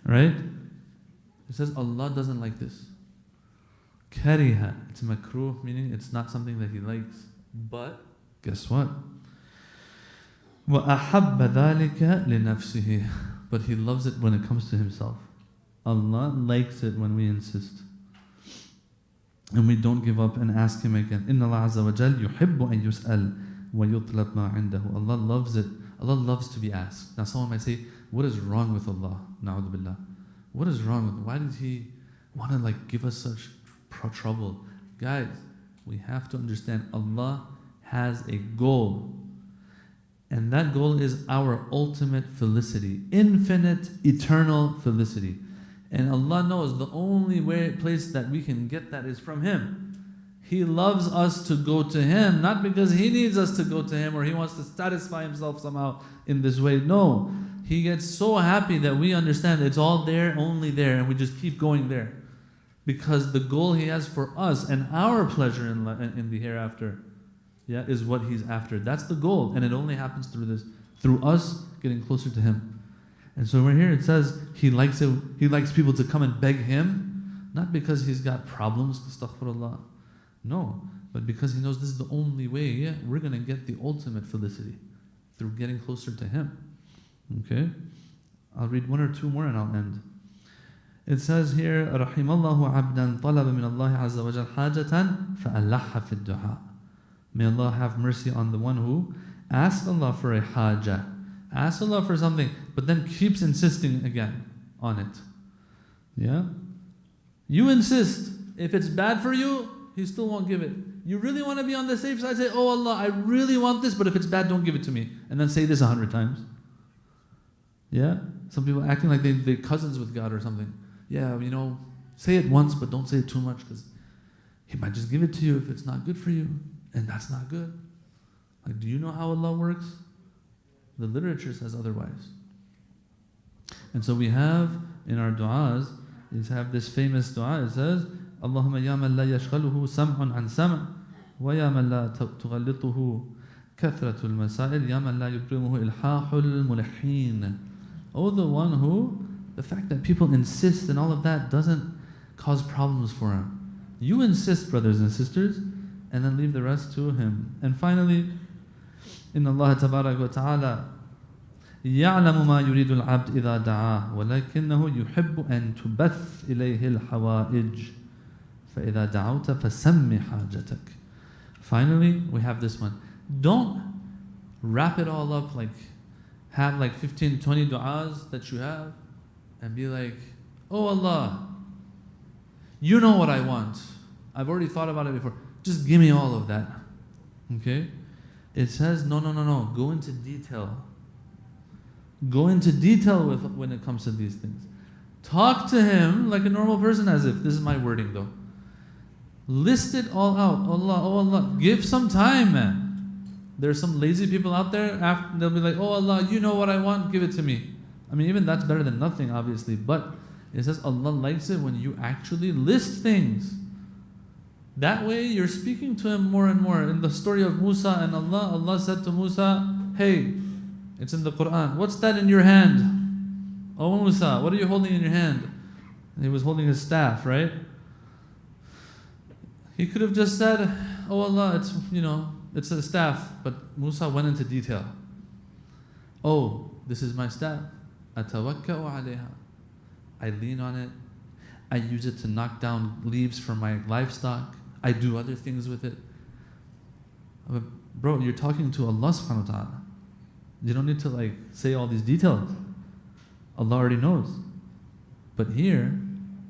Right? It says Allah doesn't like this. Kariha. It's makruh, meaning it's not something that He likes. But guess what? وَأَحَبَّ ذَلِكَ لِنَفْسِهِ. But He loves it when it comes to Himself. Allah likes it when we insist. And we don't give up and ask Him again. إِنَّ اللَّهَ عَزَّ وَجَلْ يُحِبُّ أَن يُسْأَلْ وَيُطْلَبْ مَا عِنْدَهُ. Allah loves it. Allah loves to be asked. Now someone might say, what is wrong with Allah? Na'udhu billah. What is wrong with Him? Why did He want to give us such trouble? Guys, we have to understand Allah has a goal. And that goal is our ultimate felicity. Infinite, eternal felicity. And Allah knows the only place that we can get that is from Him. He loves us to go to Him, not because He needs us to go to Him or He wants to satisfy Himself somehow in this way. No. He gets so happy that we understand it's all there, only there, and we just keep going there. Because the goal He has for us and our pleasure in the hereafter, is what He's after. That's the goal, and it only happens through this, through us getting closer to Him. And so right here it says He likes it. He likes people to come and beg Him, not because He's got problems, astaghfirullah. No, but because He knows this is the only way we're going to get the ultimate felicity, through getting closer to Him. Okay? I'll read one or two more and I'll end. It says here, رحم الله عبدا طلب من الله عز وجل حاجة فألح في الدعاء. May Allah have mercy on the one who asks Allah for a haja, asks Allah for something, but then keeps insisting again on it. Yeah? You insist. If it's bad for you, He still won't give it. You really want to be on the safe side, say, oh Allah, I really want this, but if it's bad, don't give it to me. And then say this 100 times. Yeah? Some people acting like they're cousins with God or something. Yeah, say it once, but don't say it too much, because He might just give it to you if it's not good for you, and that's not good. Like, do you know how Allah works? The literature says otherwise. And so we have in our du'as, have this famous du'a. It says, Allahumma ya man la yashghaluhu sam'un an sam' wa ya man la tughalituhu kathratul masail ya man la yubrimuhu ilhahul mulhin. Oh, the one who, the fact that people insist and all of that doesn't cause problems for Him. You insist, brothers and sisters, and then leave the rest to Him. And finally, Inna Allah tabarak wa ta'ala يعلم ما يريد العبد إذا دعاه ولكنه يحب أن تبث إليه الحوائج فإذا دعوت فسم حاجتك. Finally, we have this one. Don't wrap it all up, like have like 15, 20 du'as that you have and be like, oh Allah, you know what I want. I've already thought about it before. Just give me all of that. Okay? It says, no. Go into detail. Go into detail when it comes to these things. Talk to Him like a normal person, as if, this is my wording though. List it all out. Allah, oh Allah, give some time, man. There's some lazy people out there, they'll be like, oh Allah, you know what I want, give it to me. I mean, even that's better than nothing, obviously, but it says Allah likes it when you actually list things. That way you're speaking to Him more and more. In the story of Musa and Allah said to Musa, hey, it's in the Quran, what's that in your hand? Oh Musa, what are you holding in your hand? And he was holding his staff, right? He could have just said, oh Allah, it's a staff, but Musa went into detail. Oh, this is my staff. أَتَوَكَّأُ عَلَيْهَا. I lean on it. I use it to knock down leaves for my livestock. I do other things with it. But bro, you're talking to Allah subhanahu wa ta'ala. You don't need to say all these details. Allah already knows. But here,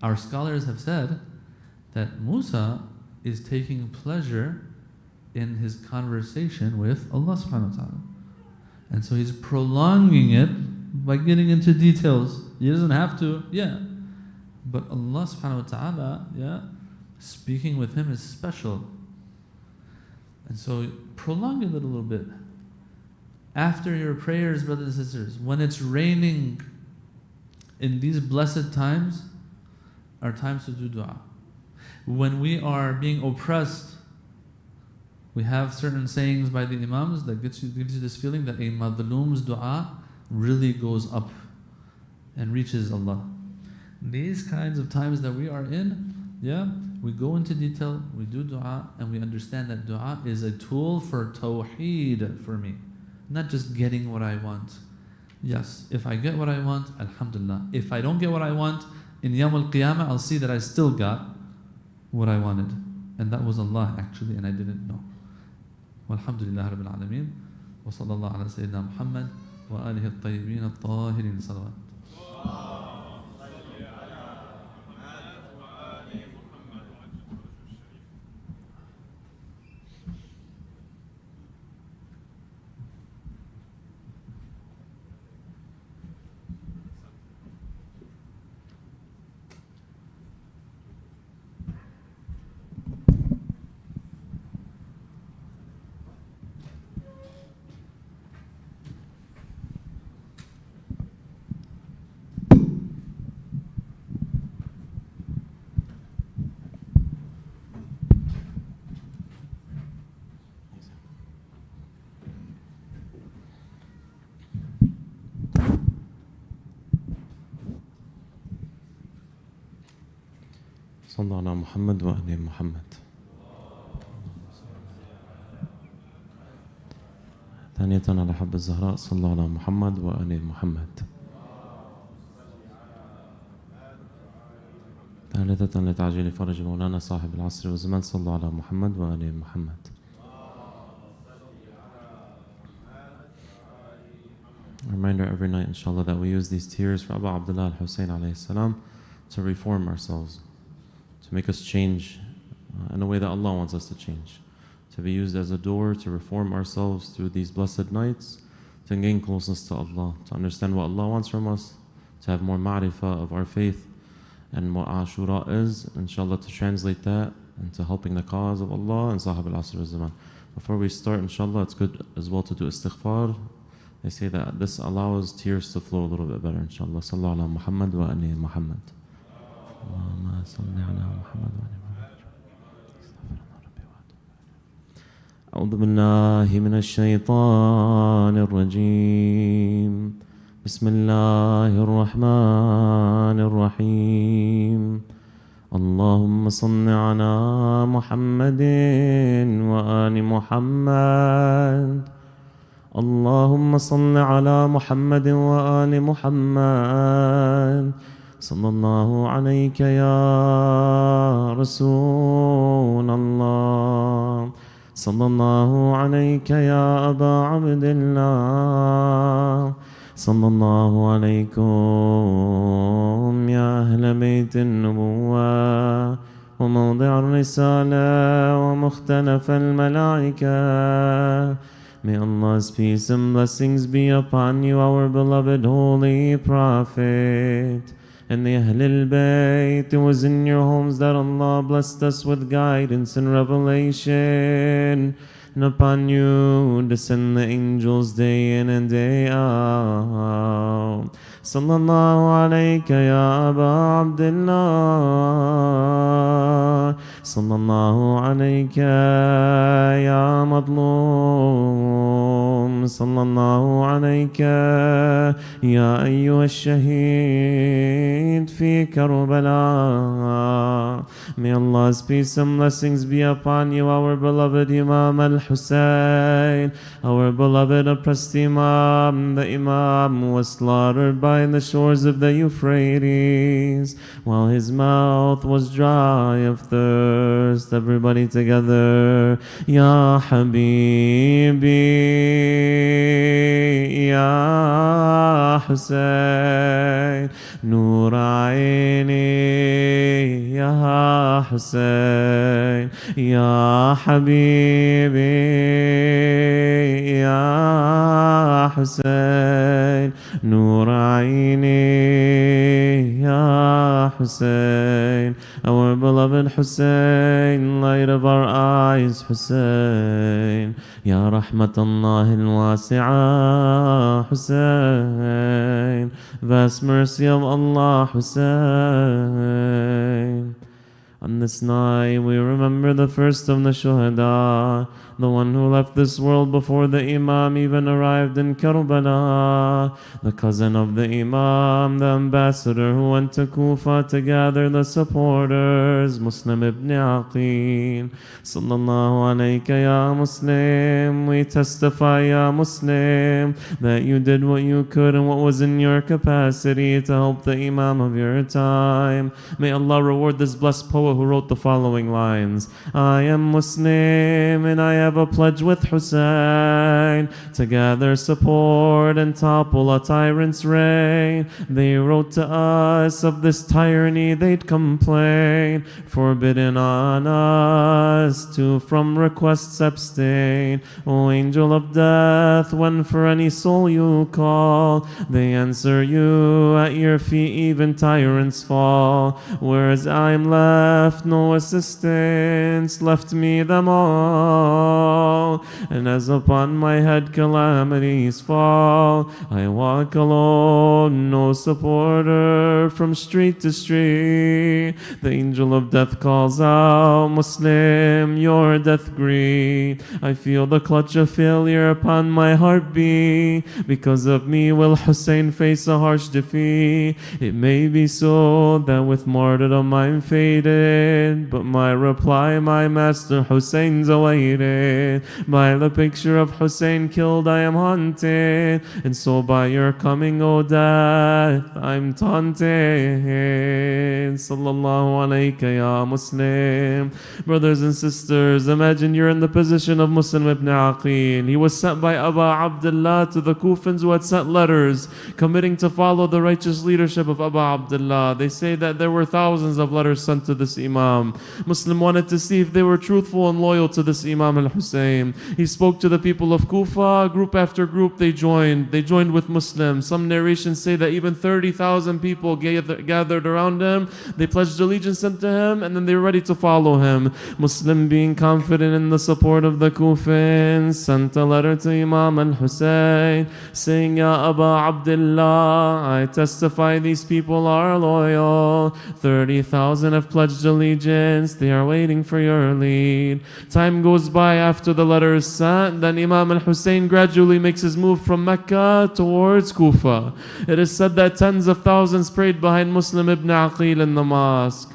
our scholars have said that Musa is taking pleasure in his conversation with Allah subhanahu wa ta'ala. And so he's prolonging it by getting into details. He doesn't have to, but Allah subhanahu wa ta'ala, speaking with him is special. And so prolong it a little bit. After your prayers, brothers and sisters, when it's raining, in these blessed times, are times to do dua. When we are being oppressed, we have certain sayings by the Imams that gives you this feeling that a madloom's dua really goes up and reaches Allah. These kinds of times that we are in, we go into detail, we do dua, and we understand that dua is a tool for tawheed for me. Not just getting what I want. Yes, if I get what I want, alhamdulillah. If I don't get what I want, in Yawm al-Qiyamah, I'll see that I still got what I wanted. And that was Allah actually, and I didn't know. Walhamdulillah Rabbil Alameen. Wa sallallahu ala Sayyidina Muhammad wa alihi at-tayyibin at-tahirin salawat. صلوا على محمد وآل محمد. ثانية على حب الزهراء صلوا على محمد وآل محمد. ثالثة لتعجيل فرج مولانا صاحب العصر والزمان صلوا على محمد وآل محمد. Reminder every night inshallah that we use these tears for Abu Abdullah al-Hussein alayhi salam to reform ourselves, to make us change in a way that Allah wants us to change, to be used as a door to reform ourselves through these blessed nights, to gain closeness to Allah, to understand what Allah wants from us, to have more ma'rifah of our faith and what Ashura is, inshallah, to translate that into helping the cause of Allah and Sahib al-Asr al-Zaman. Before we start, inshallah, it's good as well to do istighfar. They say that this allows tears to flow a little bit better, inshallah. Sallu ala Muhammad wa ali Muhammad. Allahumma salli ala Muhammad wa ali Muhammad. أعوذ بالله من الشيطان الرجيم. بسم الله الرحمن الرحيم. اللهم صل على محمد وآل محمد. اللهم صل على محمد وآل محمد. صلى الله عليك يا رسول الله. صلى الله عليك يا أبا عبد الله. صلى الله عليكم يا أهل بيت النبوة وموضع الرسالة ومختلف الملائكة. May Allah's peace and blessings be upon you, our beloved Holy Prophet, and the Ahlul Bayt. It was in your homes that Allah blessed us with guidance and revelation, and upon you descend the angels day in and day out. Sallallahu alayka ya Aba Abdullah. Sallallahu alayka ya Madlum. Sallallahu alayka ya ayyuha ash-shaheed fi Karbala. May Allah's peace and blessings be upon you, our beloved Imam al-Hussein, our beloved oppressed Imam. The Imam was slaughtered by the shores of the Euphrates while his mouth was dry of thirst. Everybody together. Ya Habibi, Ya Hussein, Nur Aini, Ya Hussein, Ya Habibi, Ya Hussein, Nur Aini, Ya Hussein. Our beloved Hussein, light of our eyes, Hussein. Ya Rahmatullah al-Wasi'ah, Hussein. Vast mercy of Allah, Hussein. On this night we remember the first of the Shuhada, the one who left this world before the Imam even arrived in Karbala, the cousin of the Imam, the ambassador who went to Kufa to gather the supporters, Muslim ibn Aqil. Sallallahu alayka ya Muslim. We testify, ya Muslim, that you did what you could and what was in your capacity to help the Imam of your time. May Allah reward this blessed poet who wrote the following lines. I am Muslim and I have a pledge with Hussein to gather support and topple a tyrant's reign. They wrote to us of this tyranny they'd complain, forbidden on us to from requests abstain. O angel of death, when for any soul you call, they answer you at your feet, even tyrants fall. Whereas I'm left, no assistance left me them all. all. And as upon my head calamities fall, I walk alone, no supporter from street to street. The angel of death calls out, Muslim, your death greet. I feel the clutch of failure upon my heartbeat. Because of me will Hussein face a harsh defeat. It may be so that with martyrdom I'm fated, but my reply, my master Hussein's awaited. By the picture of Hussein killed I am haunted, and so by your coming, O death, I'm taunted. Sallallahu alayka ya Muslim. Brothers and sisters, imagine you're in the position of Muslim ibn Aqil. He was sent by Abu Abdullah to the Kufans who had sent letters committing to follow the righteous leadership of Abu Abdullah. They say that there were thousands of letters sent to this Imam. Muslim wanted to see if they were truthful and loyal to this Imam al-Hussein. He spoke to the people of Kufa. Group after group they joined. They joined with Muslims. Some narrations say that even 30,000 people gathered around him. They pledged allegiance to him, and then they were ready to follow him. Muslim, being confident in the support of the Kufans, sent a letter to Imam al-Hussein saying, Ya Abu Abdullah, I testify these people are loyal. 30,000 have pledged allegiance. They are waiting for your lead. Time goes by after the letter is sent. Then Imam al-Hussein gradually makes his move from Mecca towards Kufa. It is said that tens of thousands prayed behind Muslim ibn Aqil in the mosque.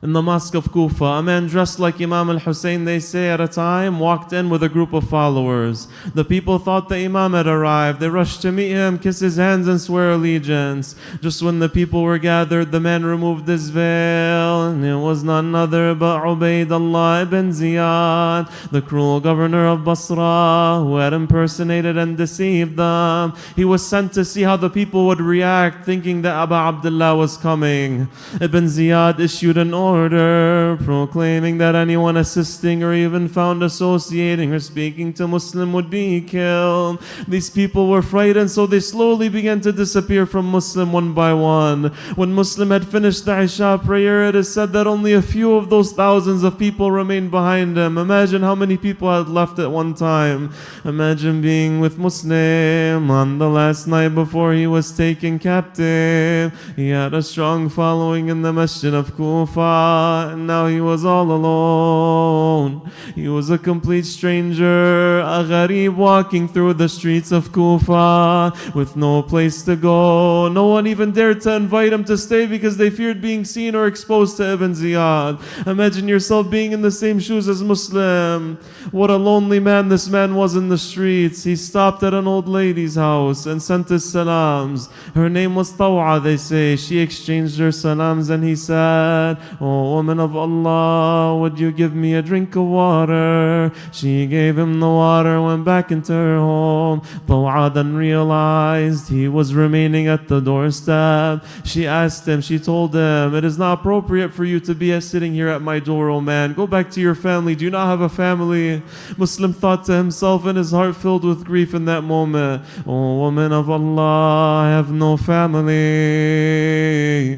In the mosque of Kufa, a man dressed like Imam al-Hussein, they say at a time, walked in with a group of followers. The people thought the Imam had arrived. They rushed to meet him, kiss his hands and swear allegiance. Just when the people were gathered, the man removed his veil, and it was none other but Ubaydullah ibn Ziyad, the cruel governor of Basra, who had impersonated and deceived them. He was sent to see how the people would react, thinking that Abu Abdullah was coming. Ibn Ziyad issued an order proclaiming that anyone assisting or even found associating or speaking to Muslim would be killed. These people were frightened, so they slowly began to disappear from Muslim one by one. When Muslim had finished the Isha prayer, it is said that only a few of those thousands of people remained behind him. Imagine how many people had left at one time. Imagine being with Muslim on the last night before he was taken captive. He had a strong following in the Masjid of Kufa. And now he was all alone. He was a complete stranger, a gharib walking through the streets of Kufa with no place to go. No one even dared to invite him to stay because they feared being seen or exposed to Ibn Ziyad. Imagine yourself being in the same shoes as Muslim. What a lonely man this man was in the streets. He stopped at an old lady's house and sent his salams. Her name was Taw'a, they say. She exchanged her salams and he said, O woman of Allah, would you give me a drink of water? She gave him the water, went back into her home. Taw'a then realized he was remaining at the doorstep. She asked him, she told him, it is not appropriate for you to be sitting here at my door, O man. Go back to your family. Do you not have a family? Muslim thought to himself, and his heart filled with grief in that moment, O woman of Allah, I have no family.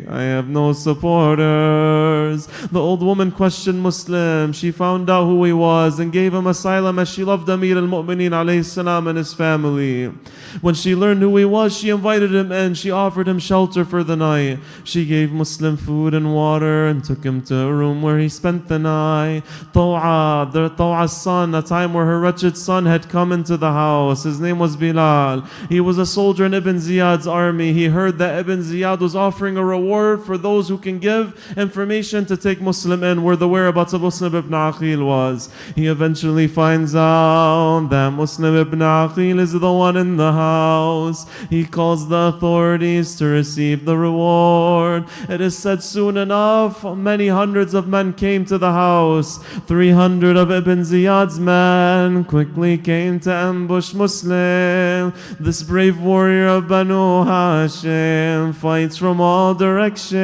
I have no supporters. The old woman questioned Muslim. She found out who he was and gave him asylum as she loved Amir al-Mu'mineen alayhi salam and his family. When she learned who he was, she invited him in. She offered him shelter for the night. She gave Muslim food and water and took him to a room where he spent the night. Taw'a's son, a time where her wretched son had come into the house. His name was Bilal. He was a soldier in Ibn Ziyad's army. He heard that Ibn Ziyad was offering a reward for those who can give information to take Muslim in where the whereabouts of Muslim ibn Aqil was. He eventually finds out that Muslim ibn Aqil is the one in the house. He calls the authorities to receive the reward. It is said soon enough, many hundreds of men came to the house. 300 of Ibn Ziyad's men quickly came to ambush Muslim. This brave warrior of Banu Hashim fights from all directions.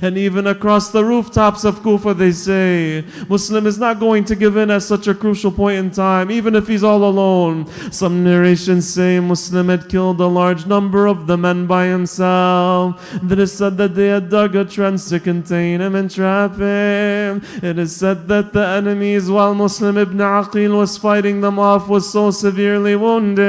And even across the rooftops of Kufa, they say, Muslim is not going to give in at such a crucial point in time, even if he's all alone. Some narrations say Muslim had killed a large number of the men by himself. That is said that they had dug a trench to contain him and trap him. It is said that the enemies, while Muslim ibn Aqil was fighting them off, was so severely wounded.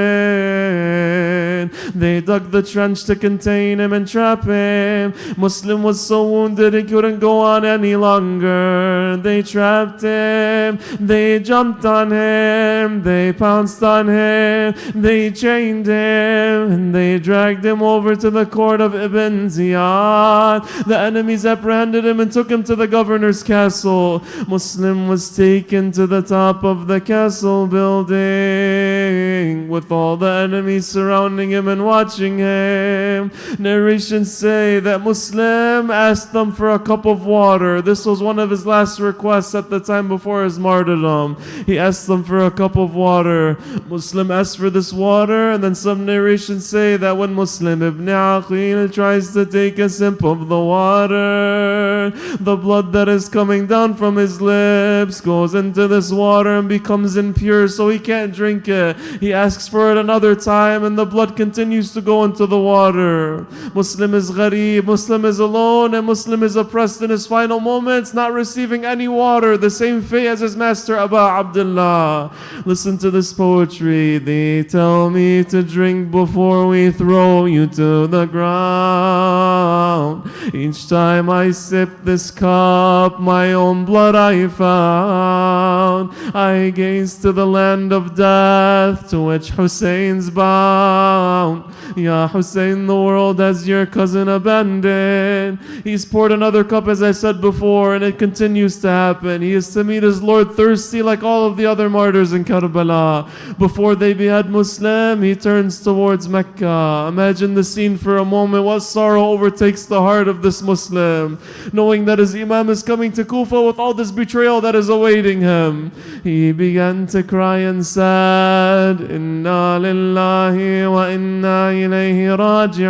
They dug the trench to contain him and trap him. Muslim was so wounded he couldn't go on any longer. They trapped him. They jumped on him. They pounced on him. They chained him. And they dragged him over to the court of Ibn Ziyad. The enemies apprehended him and took him to the governor's castle. Muslim was taken to the top of the castle building with all the enemies surrounding him and watching him. Narrations say that Muslim asked them for a cup of water. This was one of his last requests at the time before his martyrdom. He asked them for a cup of water. Muslim asked for this water, and then some narrations say that when Muslim ibn Aqil tries to take a sip of the water, the blood that is coming down from his lips goes into this water and becomes impure, so he can't drink it. He asks for it another time, and the blood continues to go into the water. Muslim is gharib, Muslim is alone, and Muslim is oppressed in his final moments, not receiving any water, the same fate as his master Aba Abdullah. Listen to this poetry. They tell me to drink before we throw you to the ground. Each time I sip this cup, my own blood I found. I gaze to the land of death, to which Hussein's bound. Ya Hussein, the world has your cousin abandoned. He's poured another cup, as I said before, and it continues to happen. He is to meet his Lord thirsty like all of the other martyrs in Karbala. Before they behead Muslim, he turns towards Mecca. Imagine the scene for a moment. What sorrow overtakes the heart of this Muslim, knowing that his Imam is coming to Kufa with all this betrayal that is awaiting him. He began to cry and said, Inna lillahi wa inna ilayhi raji'un.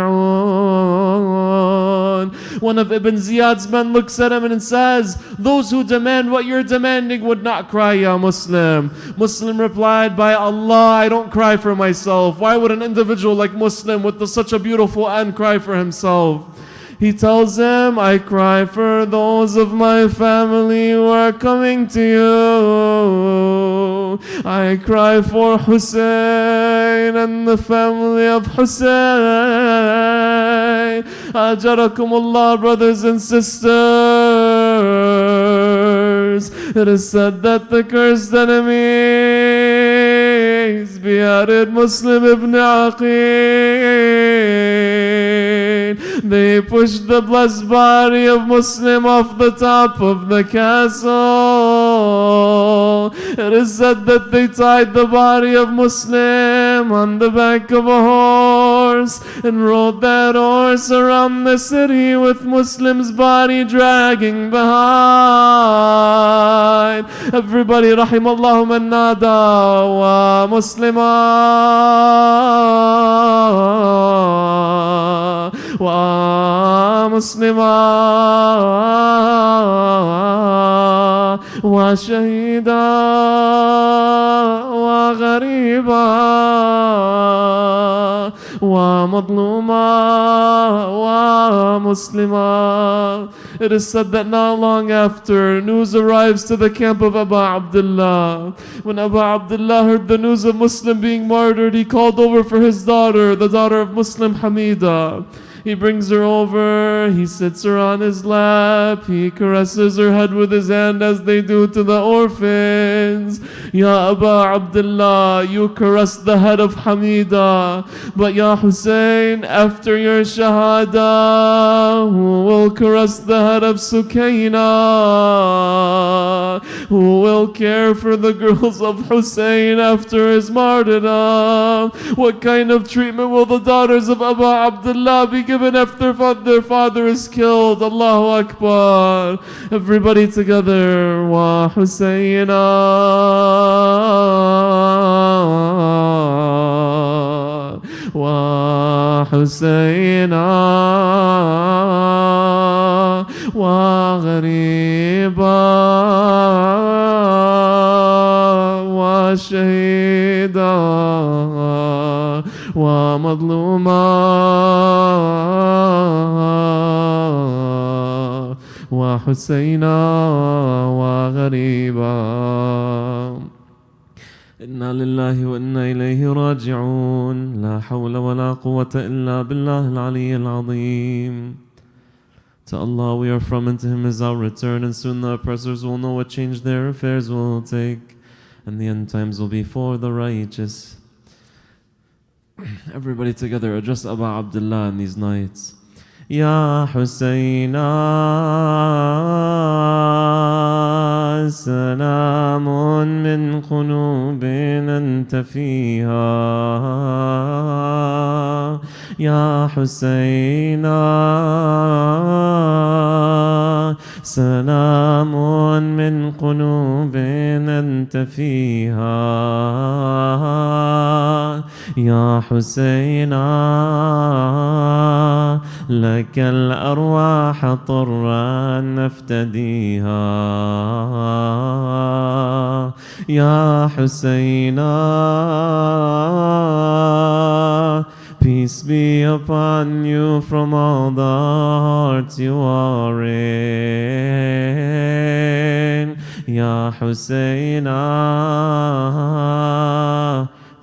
One of Ibn Ziyad's men looks at him and says, those who demand what you're demanding would not cry, ya Muslim. Muslim replied, by Allah, I don't cry for myself. Why would an individual like Muslim with such a beautiful end cry for himself? He tells him, I cry for those of my family who are coming to you. I cry for Hussein and the family of Hussein. Ajarakumullah, brothers and sisters. It is said that the cursed enemies beheaded Muslim ibn Aqil. They pushed the blessed body of Muslim off the top of the castle. It is said that they tied the body of Muslim on the back of a horse and rode that horse around the city with Muslim's body dragging behind. Everybody, rahimallahu man nada wa muslima wa muslima wa shahida wa ghariba wa madluma wa muslima. It is said that not long after, news arrives to the camp of Abu Abdullah. When Abu Abdullah heard the news of Muslim being martyred, he called over for his daughter, the daughter of Muslim Hamida. He brings her over, he sits her on his lap, he caresses her head with his hand as they do to the orphans. Ya Abu Abdullah, you caress the head of Hamida, but Ya Hussein, after your shahada, who will caress the head of Sukaina? Who will care for the girls of Hussein after his martyrdom? What kind of treatment will the daughters of Abu Abdullah be given after their father is killed? Allahu Akbar. Everybody together. Wa Husayna wa Husayna wa ghariba wa shahida wa madluma يا حسينا وغريبا. إنا لله وإنا إليه راجعون. لا حول ولا قوة إلا بالله العلي العظيم. To Allah we are from, and to Him is our return, and soon the oppressors will know what change their affairs will take, and the end times will be for the righteous. Everybody together address Abu Abdullah in these nights. Ya Husayna salamun min qulubin anta fiha. Ya Husayna salamun min qulubin anta fiha. يا حسينا لك الأرواح طرا نفتديها. يا حسينا peace be upon you from all the hearts you are in. يا حسينا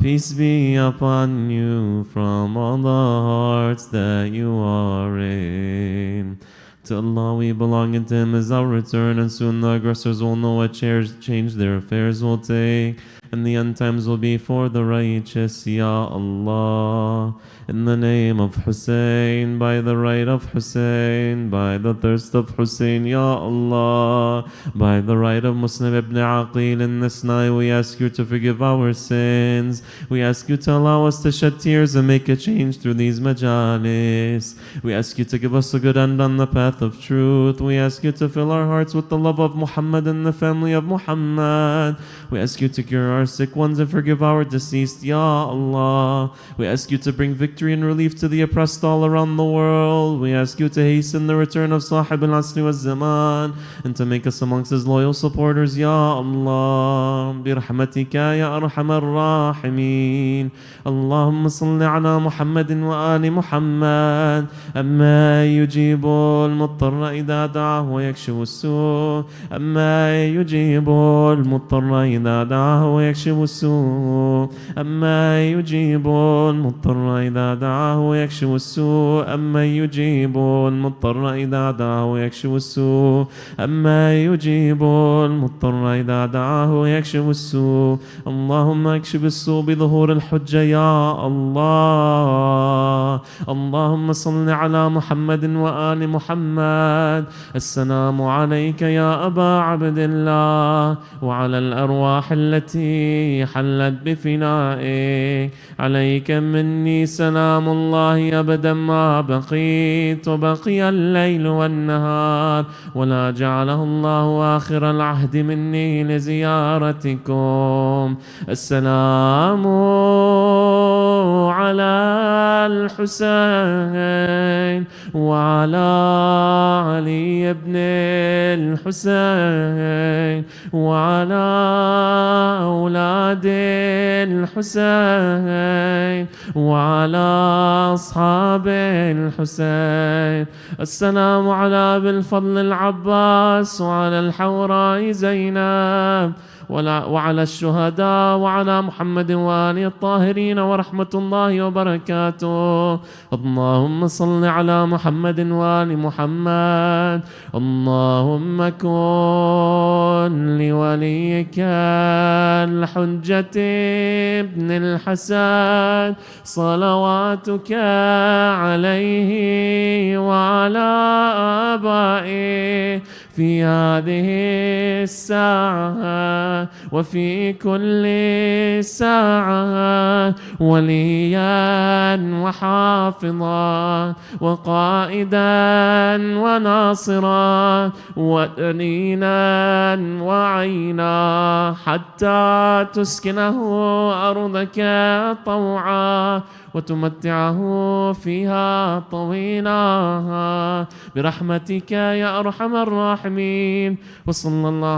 peace be upon you from all the hearts that you are in. To Allah we belong, and to Him is our return, and soon the aggressors will know what change their affairs will take, and the end times will be for the righteous. Ya Allah, in the name of Hussein, by the right of Hussein, by the thirst of Hussein, Ya Allah, by the right of Muslim ibn Aqil, in this night we ask you to forgive our sins. We ask you to allow us to shed tears and make a change through these majalis. We ask you to give us a good end on the path of truth. We ask you to fill our hearts with the love of Muhammad and the family of Muhammad. We ask you to cure our sick ones and forgive our deceased, Ya Allah. We ask you to bring victory and relief to the oppressed all around the world. We ask you to hasten the return of Sahib al-Asri wal-Zaman, and to make us amongst His loyal supporters, Ya Allah. برحمتك يا أرحم الراحمين. اللهم صل على محمد وآل محمد. أما يجيب المضطر إذا دعاه ويكشف السوء. أما يجيب المضطر إذا دعاه ويكشف السوء. أما يجيب المضطر إذا دعاه ويكشف السوء. أما يجيب المضطر إذا دعاه ويكشف السوء. أما يجيب المضطر إذا دعاه ويكشف السوء. اللهم اكشف السوء بظهور الحجة يا الله. اللهم صل على محمد وآل محمد. السلام عليك يا أبا عبد الله، وعلى الأرواح التي حلت بفنائك. عليك مني سلام الله أبدا ما بقيت، وبقي الليل والنهار، ولا جعله الله آخر العهد مني لزيارتكم. السلام على الحسين وعلى علي بن الحسين وعلى أولاد الحسين وعلى أصحاب الحسين. السلام على أبي الفضل العباس وعلى الحوراء زينب وعلى الشهداء وعلى محمد وآله الطاهرين ورحمة الله وبركاته. اللهم صل على محمد وآل محمد. اللهم كن لوليك الحجة ابن الحسن صلواتك عليه وعلى آبائه في هذه الساعة وفي كل ساعة، وليا وحافظا وقائدا وناصرا ودليلا وعينا، حتى تسكنه أرضك طوعا وتمتعه فيها طويلا برحمتك يا أرحم الراحمين. وصلى الله